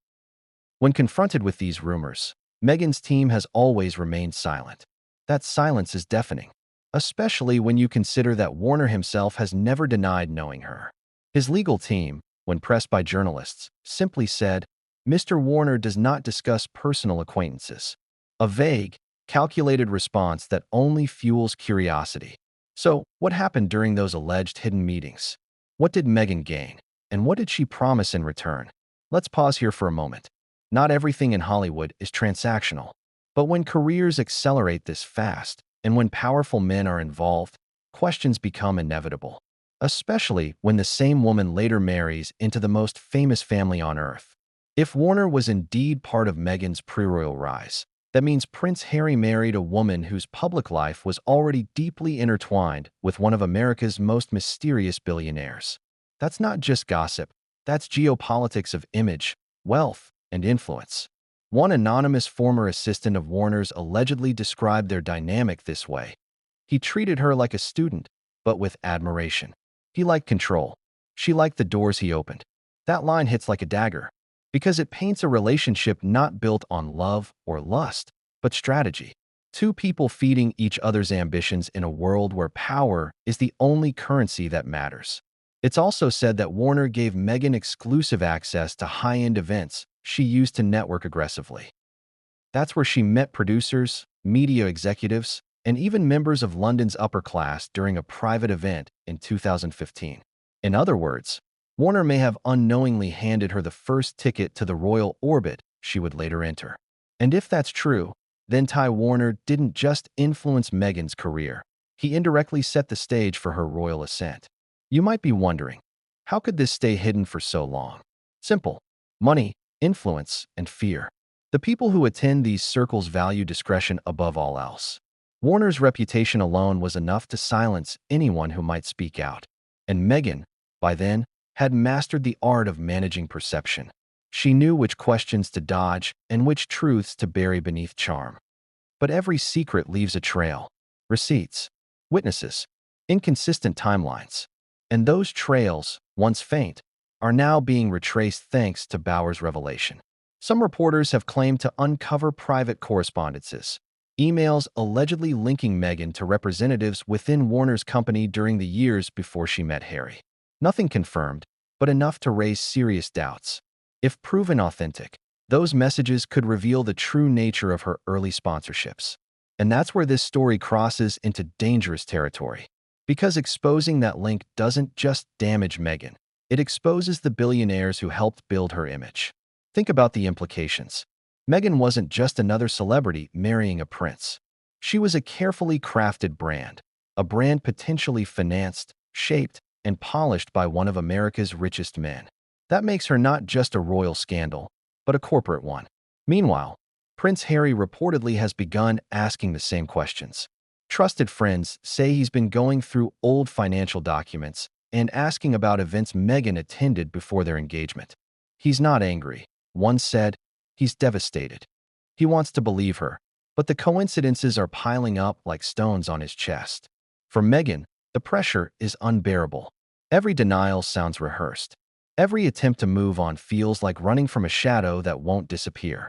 When confronted with these rumors, Meghan's team has always remained silent. That silence is deafening, especially when you consider that Warner himself has never denied knowing her. His legal team, when pressed by journalists, simply said, "Mr. Warner does not discuss personal acquaintances." A vague, calculated response that only fuels curiosity. So, what happened during those alleged hidden meetings? What did Meghan gain? And what did she promise in return? Let's pause here for a moment. Not everything in Hollywood is transactional. But when careers accelerate this fast, and when powerful men are involved, questions become inevitable. Especially when the same woman later marries into the most famous family on earth. If Warner was indeed part of Meghan's pre-royal rise, that means Prince Harry married a woman whose public life was already deeply intertwined with one of America's most mysterious billionaires. That's not just gossip, that's geopolitics of image, wealth, and influence. One anonymous former assistant of Warner's allegedly described their dynamic this way. He treated her like a student, but with admiration. He liked control. She liked the doors he opened. That line hits like a dagger, because it paints a relationship not built on love or lust, but strategy. Two people feeding each other's ambitions in a world where power is the only currency that matters. It's also said that Warner gave Meghan exclusive access to high-end events she used to network aggressively. That's where she met producers, media executives, and even members of London's upper class during a private event in 2015. In other words, Warner may have unknowingly handed her the first ticket to the royal orbit she would later enter. And if that's true, then Ty Warner didn't just influence Meghan's career. He indirectly set the stage for her royal ascent. You might be wondering, how could this stay hidden for so long? Simple. Money, influence, and fear. The people who attend these circles value discretion above all else. Warner's reputation alone was enough to silence anyone who might speak out. And Meghan, by then, had mastered the art of managing perception. She knew which questions to dodge and which truths to bury beneath charm. But every secret leaves a trail. Receipts, witnesses, inconsistent timelines. And those trails, once faint, are now being retraced thanks to Bauer's revelation. Some reporters have claimed to uncover private correspondences, emails allegedly linking Meghan to representatives within Warner's company during the years before she met Harry. Nothing confirmed, but enough to raise serious doubts. If proven authentic, those messages could reveal the true nature of her early sponsorships. And that's where this story crosses into dangerous territory. Because exposing that link doesn't just damage Meghan, it exposes the billionaires who helped build her image. Think about the implications. Meghan wasn't just another celebrity marrying a prince. She was a carefully crafted brand, a brand potentially financed, shaped, and polished by one of America's richest men. That makes her not just a royal scandal, but a corporate one. Meanwhile, Prince Harry reportedly has begun asking the same questions. Trusted friends say he's been going through old financial documents and asking about events Meghan attended before their engagement. He's not angry. One said, he's devastated. He wants to believe her, but the coincidences are piling up like stones on his chest. For Meghan, the pressure is unbearable. Every denial sounds rehearsed. Every attempt to move on feels like running from a shadow that won't disappear.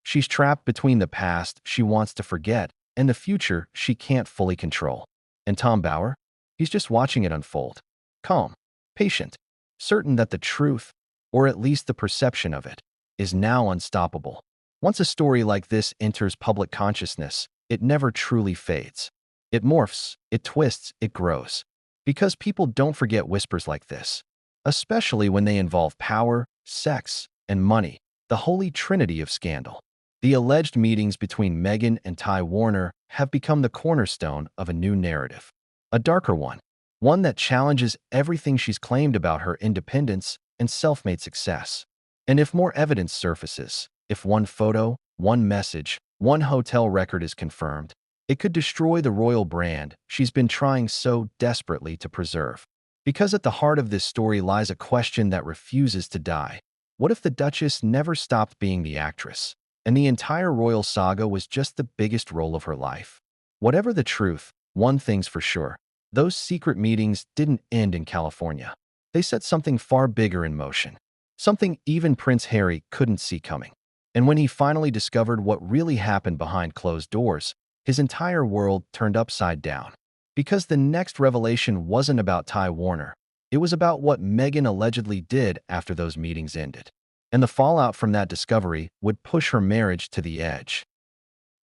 She's trapped between the past she wants to forget and the future she can't fully control. And Tom Bauer? He's just watching it unfold. Calm, patient, certain that the truth, or at least the perception of it, is now unstoppable. Once a story like this enters public consciousness, it never truly fades. It morphs, it twists, it grows. Because people don't forget whispers like this, especially when they involve power, sex, and money, the holy trinity of scandal. The alleged meetings between Meghan and Ty Warner have become the cornerstone of a new narrative. A darker one that challenges everything she's claimed about her independence and self-made success. And if more evidence surfaces, if one photo, one message, one hotel record is confirmed, it could destroy the royal brand she's been trying so desperately to preserve. Because at the heart of this story lies a question that refuses to die. What if the Duchess never stopped being the actress, and the entire royal saga was just the biggest role of her life? Whatever the truth, one thing's for sure. Those secret meetings didn't end in California. They set something far bigger in motion. Something even Prince Harry couldn't see coming. And when he finally discovered what really happened behind closed doors, his entire world turned upside down. Because the next revelation wasn't about Ty Warner. It was about what Meghan allegedly did after those meetings ended. And the fallout from that discovery would push her marriage to the edge.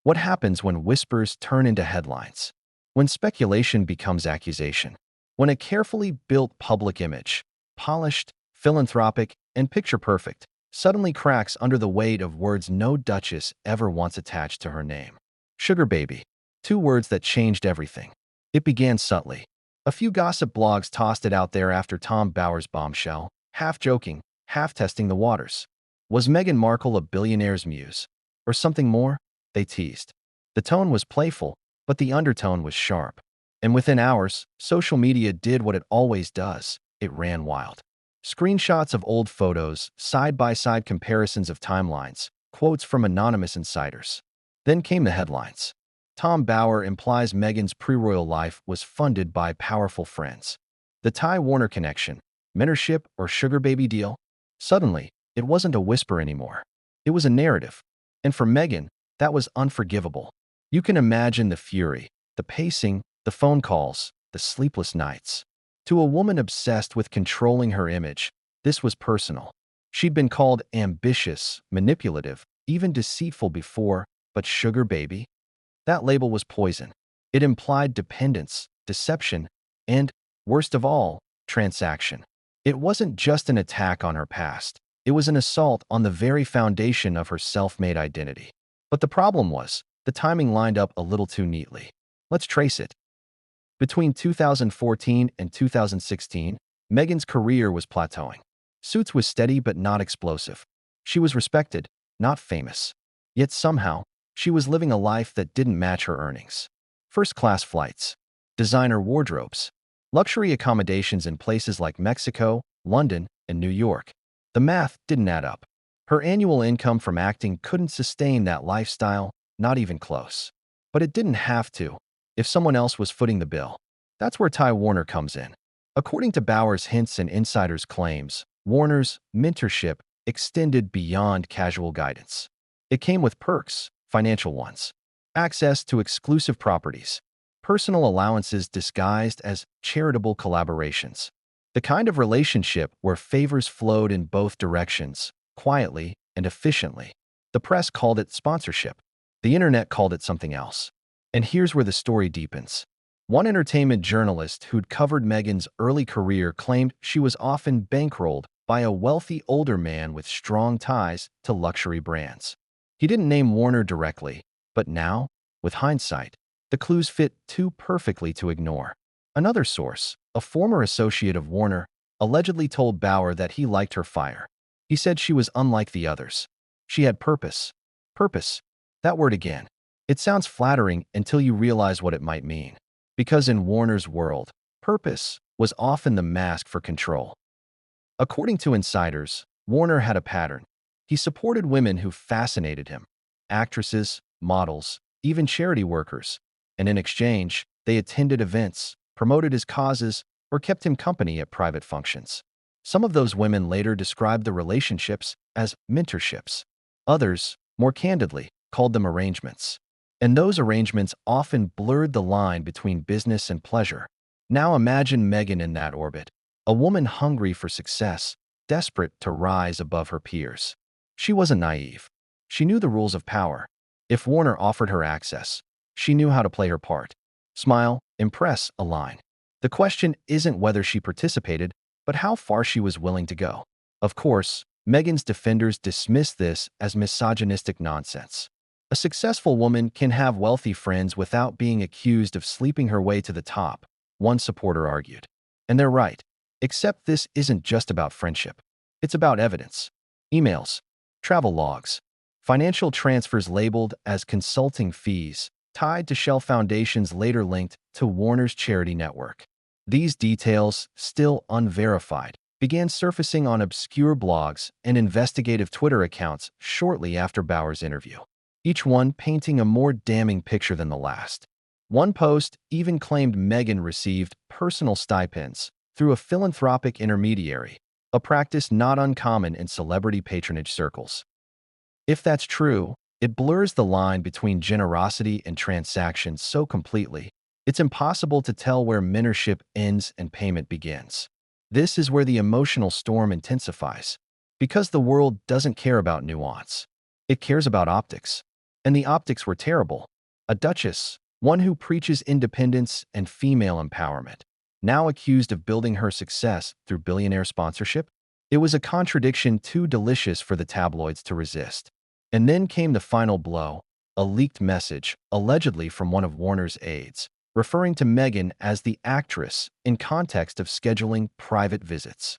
What happens when whispers turn into headlines? When speculation becomes accusation? When a carefully built public image, polished, philanthropic, and picture-perfect, suddenly cracks under the weight of words no duchess ever once attached to her name. Sugar baby. Two words that changed everything. It began subtly. A few gossip blogs tossed it out there after Tom Bauer's bombshell, half joking, half testing the waters. Was Meghan Markle a billionaire's muse? Or something more? They teased. The tone was playful, but the undertone was sharp. And within hours, social media did what it always does. It ran wild. Screenshots of old photos, side-by-side comparisons of timelines, quotes from anonymous insiders. Then came the headlines. Tom Bauer implies Meghan's pre-royal life was funded by powerful friends. The Ty Warner connection, mentorship, or sugar baby deal? Suddenly, it wasn't a whisper anymore. It was a narrative. And for Meghan, that was unforgivable. You can imagine the fury, the pacing, the phone calls, the sleepless nights. To a woman obsessed with controlling her image, this was personal. She'd been called ambitious, manipulative, even deceitful before, but sugar baby? That label was poison. It implied dependence, deception, and, worst of all, transaction. It wasn't just an attack on her past. It was an assault on the very foundation of her self-made identity. But the problem was, the timing lined up a little too neatly. Let's trace it. Between 2014 and 2016, Meghan's career was plateauing. Suits was steady but not explosive. She was respected, not famous. Yet somehow, she was living a life that didn't match her earnings. First-class flights, designer wardrobes, luxury accommodations in places like Mexico, London, and New York. The math didn't add up. Her annual income from acting couldn't sustain that lifestyle, not even close. But it didn't have to, if someone else was footing the bill. That's where Ty Warner comes in. According to Bauer's hints and insiders' claims, Warner's mentorship extended beyond casual guidance. It came with perks, financial ones, access to exclusive properties, personal allowances disguised as charitable collaborations. The kind of relationship where favors flowed in both directions, quietly and efficiently. The press called it sponsorship. The internet called it something else. And here's where the story deepens. One entertainment journalist who'd covered Meghan's early career claimed she was often bankrolled by a wealthy older man with strong ties to luxury brands. He didn't name Warner directly, but now, with hindsight, the clues fit too perfectly to ignore. Another source, a former associate of Warner, allegedly told Bauer that he liked her fire. He said she was unlike the others. She had purpose. Purpose. That word again. It sounds flattering until you realize what it might mean. Because in Warner's world, purpose was often the mask for control. According to insiders, Warner had a pattern. He supported women who fascinated him, actresses, models, even charity workers, and in exchange, they attended events, promoted his causes, or kept him company at private functions. Some of those women later described the relationships as mentorships. Others, more candidly, called them arrangements. And those arrangements often blurred the line between business and pleasure. Now imagine Meghan in that orbit, a woman hungry for success, desperate to rise above her peers. She wasn't naive. She knew the rules of power. If Warner offered her access, she knew how to play her part. Smile, impress, align. The question isn't whether she participated, but how far she was willing to go. Of course, Meghan's defenders dismiss this as misogynistic nonsense. A successful woman can have wealthy friends without being accused of sleeping her way to the top, one supporter argued. And they're right. Except this isn't just about friendship. It's about evidence. Emails, travel logs, financial transfers labeled as consulting fees, tied to Shell Foundations later linked to Warner's charity network. These details, still unverified, began surfacing on obscure blogs and investigative Twitter accounts shortly after Bauer's interview, each one painting a more damning picture than the last. One post even claimed Meghan received personal stipends through a philanthropic intermediary, a practice not uncommon in celebrity patronage circles. If that's true, it blurs the line between generosity and transaction so completely, it's impossible to tell where mentorship ends and payment begins. This is where the emotional storm intensifies, because the world doesn't care about nuance. It cares about optics. And the optics were terrible. A duchess, one who preaches independence and female empowerment, now accused of building her success through billionaire sponsorship? It was a contradiction too delicious for the tabloids to resist. And then came the final blow, a leaked message, allegedly from one of Warner's aides, referring to Meghan as the actress in context of scheduling private visits.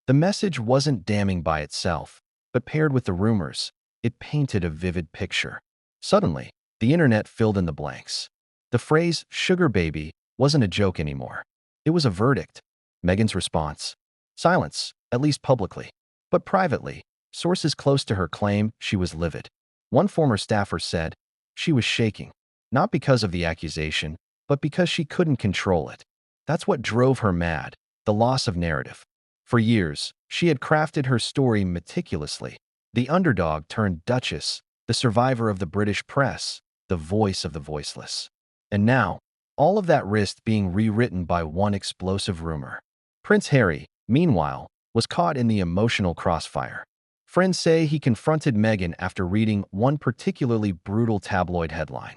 The message wasn't damning by itself, but paired with the rumors, it painted a vivid picture. Suddenly, the internet filled in the blanks. The phrase "sugar baby" wasn't a joke anymore. It was a verdict. Meghan's response? Silence, at least publicly. But privately, sources close to her claim she was livid. One former staffer said she was shaking, not because of the accusation, but because she couldn't control it. That's what drove her mad, the loss of narrative. For years, she had crafted her story meticulously. The underdog turned duchess, the survivor of the British press, the voice of the voiceless. And now, all of that risked being rewritten by one explosive rumor. Prince Harry, meanwhile, was caught in the emotional crossfire. Friends say he confronted Meghan after reading one particularly brutal tabloid headline.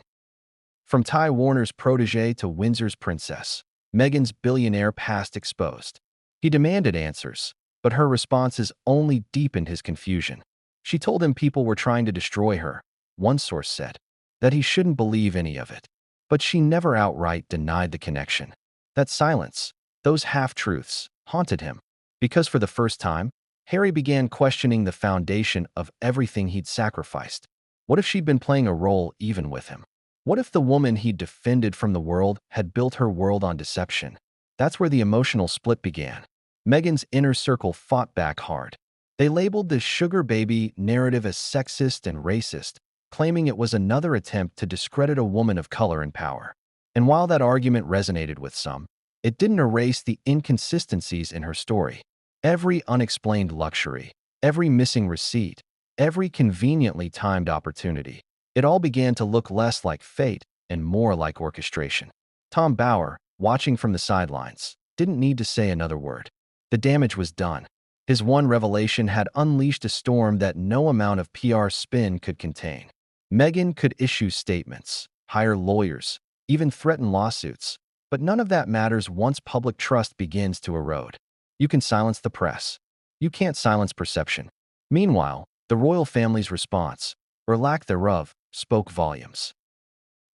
From Ty Warner's protege to Windsor's princess, Meghan's billionaire past exposed. He demanded answers, but her responses only deepened his confusion. She told him people were trying to destroy her, one source said, that he shouldn't believe any of it. But she never outright denied the connection. That silence, those half-truths, haunted him, because for the first time, Harry began questioning the foundation of everything he'd sacrificed. What if she'd been playing a role even with him? What if the woman he'd defended from the world had built her world on deception? That's where the emotional split began. Meghan's inner circle fought back hard. They labeled the sugar baby narrative as sexist and racist, claiming it was another attempt to discredit a woman of color and power. And while that argument resonated with some, it didn't erase the inconsistencies in her story. Every unexplained luxury, every missing receipt, every conveniently timed opportunity, it all began to look less like fate and more like orchestration. Tom Bower, watching from the sidelines, didn't need to say another word. The damage was done. His one revelation had unleashed a storm that no amount of PR spin could contain. Meghan could issue statements, hire lawyers, even threaten lawsuits, but none of that matters once public trust begins to erode. You can silence the press. You can't silence perception. Meanwhile, the royal family's response, or lack thereof, spoke volumes.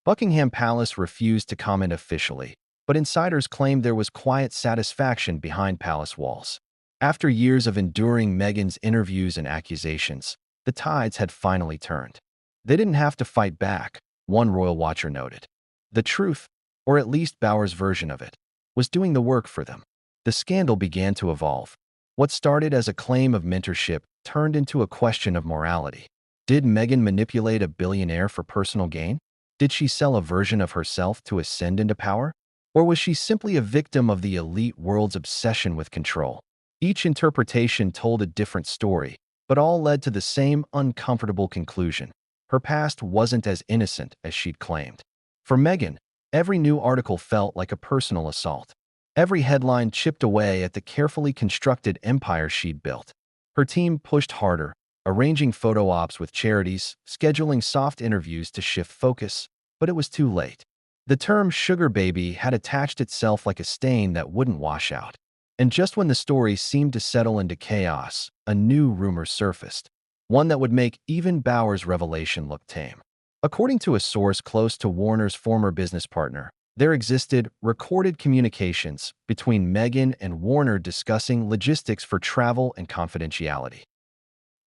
Buckingham Palace refused to comment officially, but insiders claimed there was quiet satisfaction behind palace walls. After years of enduring Meghan's interviews and accusations, the tides had finally turned. They didn't have to fight back, one royal watcher noted. The truth, or at least Bower's version of it, was doing the work for them. The scandal began to evolve. What started as a claim of mentorship turned into a question of morality. Did Meghan manipulate a billionaire for personal gain? Did she sell a version of herself to ascend into power? Or was she simply a victim of the elite world's obsession with control? Each interpretation told a different story, but all led to the same uncomfortable conclusion. Her past wasn't as innocent as she'd claimed. For Meghan, every new article felt like a personal assault. Every headline chipped away at the carefully constructed empire she'd built. Her team pushed harder, arranging photo ops with charities, scheduling soft interviews to shift focus, but it was too late. The term sugar baby had attached itself like a stain that wouldn't wash out. And just when the story seemed to settle into chaos, a new rumor surfaced, one that would make even Bower's revelation look tame. According to a source close to Warner's former business partner, there existed recorded communications between Meghan and Warner discussing logistics for travel and confidentiality.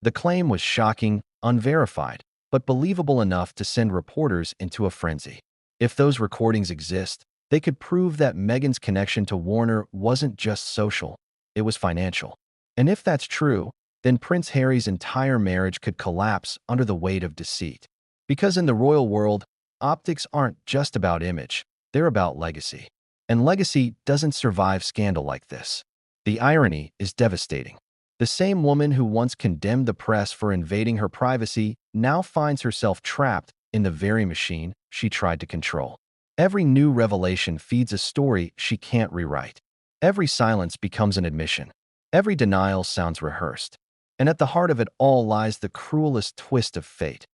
The claim was shocking, unverified, but believable enough to send reporters into a frenzy. If those recordings exist, they could prove that Meghan's connection to Warner wasn't just social, it was financial. And if that's true, then Prince Harry's entire marriage could collapse under the weight of deceit. Because in the royal world, optics aren't just about image, they're about legacy. And legacy doesn't survive scandal like this. The irony is devastating. The same woman who once condemned the press for invading her privacy now finds herself trapped in the very machine she tried to control. Every new revelation feeds a story she can't rewrite. Every silence becomes an admission. Every denial sounds rehearsed. And at the heart of it all lies the cruelest twist of fate.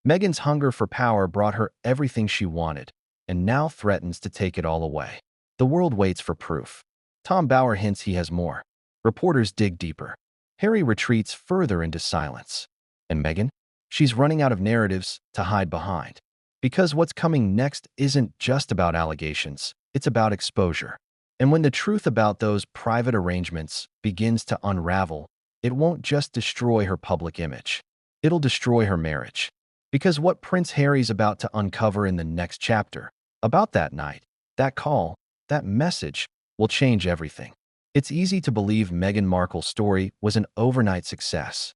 Meghan's hunger for power brought her everything she wanted, and now threatens to take it all away. The world waits for proof. Tom Bower hints he has more. Reporters dig deeper. Harry retreats further into silence. And Meghan? She's running out of narratives to hide behind. Because what's coming next isn't just about allegations, it's about exposure. And when the truth about those private arrangements begins to unravel, it won't just destroy her public image. It'll destroy her marriage. Because what Prince Harry's about to uncover in the next chapter, about that night, that call, that message, will change everything. It's easy to believe Meghan Markle's story was an overnight success.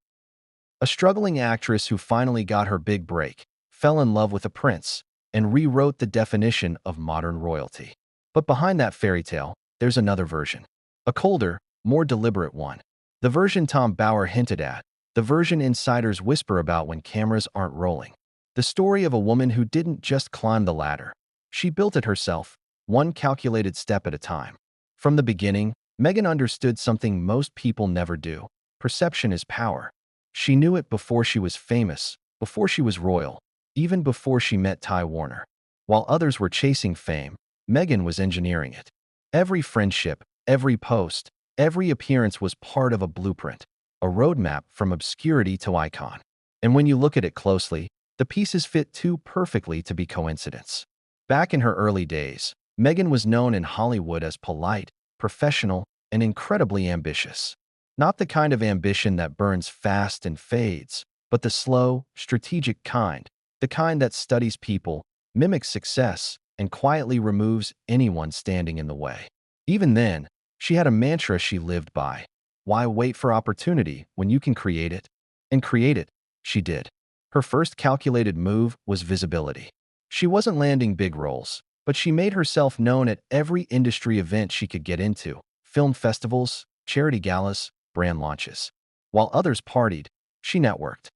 A struggling actress who finally got her big break, fell in love with a prince, and rewrote the definition of modern royalty. But behind that fairy tale, there's another version. A colder, more deliberate one. The version Tom Bower hinted at. The version insiders whisper about when cameras aren't rolling. The story of a woman who didn't just climb the ladder. She built it herself, one calculated step at a time. From the beginning, Meghan understood something most people never do. Perception is power. She knew it before she was famous, before she was royal, even before she met Ty Warner. While others were chasing fame, Meghan was engineering it. Every friendship, every post, every appearance was part of a blueprint, a roadmap from obscurity to icon. And when you look at it closely, the pieces fit too perfectly to be coincidence. Back in her early days, Meghan was known in Hollywood as polite, professional, and incredibly ambitious. Not the kind of ambition that burns fast and fades, but the slow, strategic kind, the kind that studies people, mimics success, and quietly removes anyone standing in the way. Even then, she had a mantra she lived by. Why wait for opportunity when you can create it? And create it, she did. Her first calculated move was visibility. She wasn't landing big roles, but she made herself known at every industry event she could get into: film festivals, charity galas, brand launches. While others partied, she networked.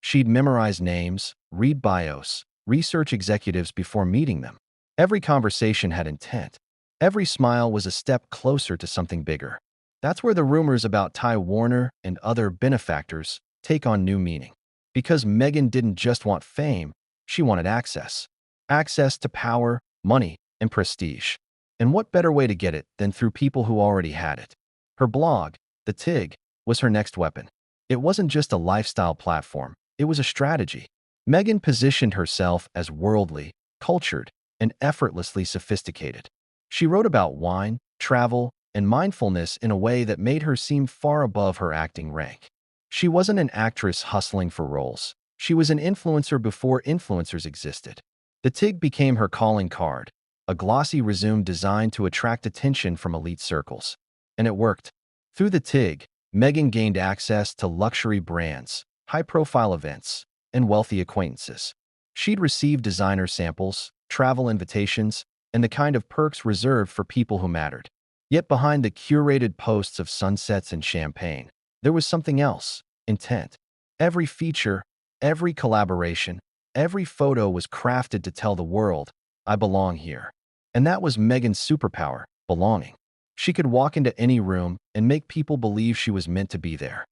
She'd memorize names, read bios, research executives before meeting them. Every conversation had intent. Every smile was a step closer to something bigger. That's where the rumors about Ty Warner and other benefactors take on new meaning. Because Meghan didn't just want fame, she wanted access. Access to power, money, and prestige. And what better way to get it than through people who already had it? Her blog, The TIG, was her next weapon. It wasn't just a lifestyle platform, it was a strategy. Meghan positioned herself as worldly, cultured, and effortlessly sophisticated. She wrote about wine, travel, and mindfulness in a way that made her seem far above her acting rank. She wasn't an actress hustling for roles. She was an influencer before influencers existed. The TIG became her calling card, a glossy resume designed to attract attention from elite circles. And it worked. Through the TIG, Meghan gained access to luxury brands, high-profile events, and wealthy acquaintances. She'd receive designer samples, travel invitations, and the kind of perks reserved for people who mattered. Yet behind the curated posts of sunsets and champagne, there was something else: intent. Every feature, every collaboration, every photo was crafted to tell the world, "I belong here." And that was Meghan's superpower: belonging. She could walk into any room and make people believe she was meant to be there.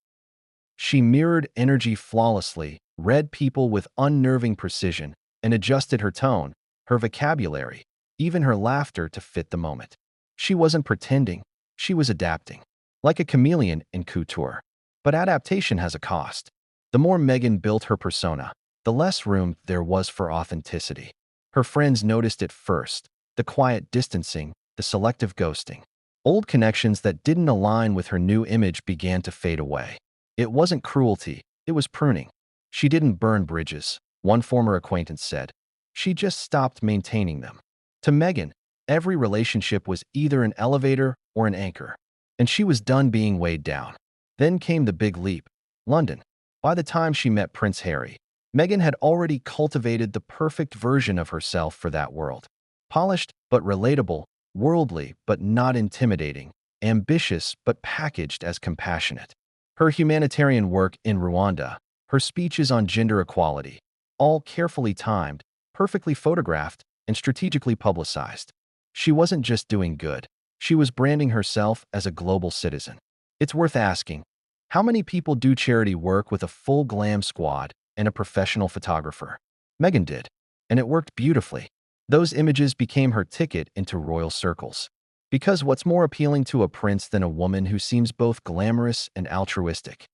She mirrored energy flawlessly, read people with unnerving precision, and adjusted her tone, her vocabulary, even her laughter to fit the moment. She wasn't pretending, she was adapting, like a chameleon in couture. But adaptation has a cost. The more Meghan built her persona, the less room there was for authenticity. Her friends noticed it first: the quiet distancing, the selective ghosting. Old connections that didn't align with her new image began to fade away. It wasn't cruelty, it was pruning. She didn't burn bridges, one former acquaintance said. She just stopped maintaining them. To Meghan, every relationship was either an elevator or an anchor, and she was done being weighed down. Then came the big leap: London. By the time she met Prince Harry, Meghan had already cultivated the perfect version of herself for that world. Polished but relatable, worldly but not intimidating, ambitious but packaged as compassionate. Her humanitarian work in Rwanda, her speeches on gender equality, all carefully timed, perfectly photographed, and strategically publicized. She wasn't just doing good, she was branding herself as a global citizen. It's worth asking, how many people do charity work with a full glam squad and a professional photographer? Meghan did, and it worked beautifully. Those images became her ticket into royal circles. Because what's more appealing to a prince than a woman who seems both glamorous and altruistic?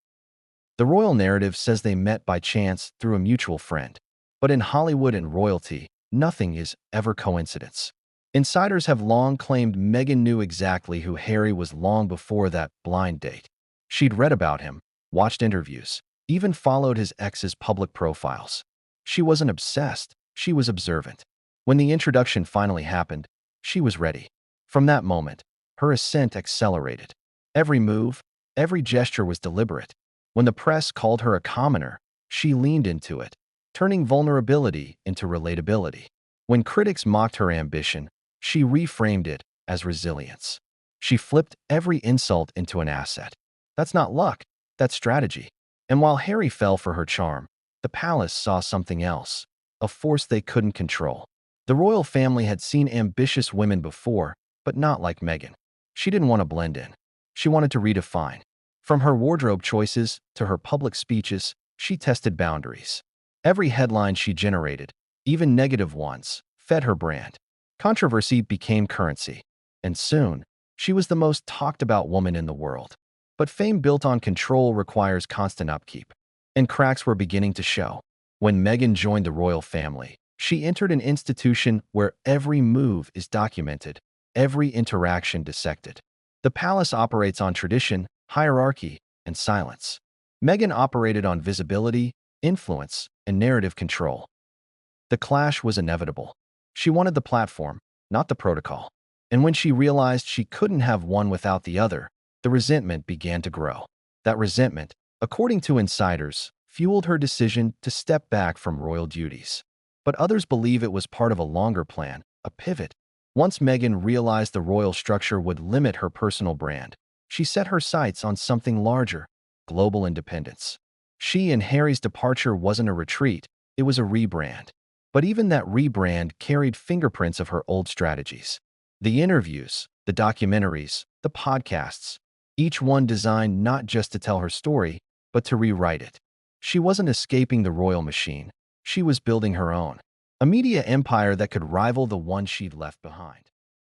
The royal narrative says they met by chance through a mutual friend. But in Hollywood and royalty, nothing is ever coincidence. Insiders have long claimed Meghan knew exactly who Harry was long before that blind date. She'd read about him, watched interviews, even followed his ex's public profiles. She wasn't obsessed, she was observant. When the introduction finally happened, she was ready. From that moment, her ascent accelerated. Every move, every gesture was deliberate. When the press called her a commoner, she leaned into it, turning vulnerability into relatability. When critics mocked her ambition, she reframed it as resilience. She flipped every insult into an asset. That's not luck, that's strategy. And while Harry fell for her charm, the palace saw something else: a force they couldn't control. The royal family had seen ambitious women before, but not like Meghan. She didn't want to blend in. She wanted to redefine. From her wardrobe choices to her public speeches, she tested boundaries. Every headline she generated, even negative ones, fed her brand. Controversy became currency, and soon, she was the most talked about woman in the world. But fame built on control requires constant upkeep, and cracks were beginning to show. When Meghan joined the royal family, she entered an institution where every move is documented, every interaction dissected. The palace operates on tradition, hierarchy, and silence. Meghan operated on visibility, influence, and narrative control. The clash was inevitable. She wanted the platform, not the protocol. And when she realized she couldn't have one without the other, the resentment began to grow. That resentment, according to insiders, fueled her decision to step back from royal duties. But others believe it was part of a longer plan, a pivot. Once Meghan realized the royal structure would limit her personal brand, she set her sights on something larger: global independence. She and Harry's departure wasn't a retreat, it was a rebrand. But even that rebrand carried fingerprints of her old strategies. The interviews, the documentaries, the podcasts, each one designed not just to tell her story, but to rewrite it. She wasn't escaping the royal machine. She was building her own, a media empire that could rival the one she'd left behind.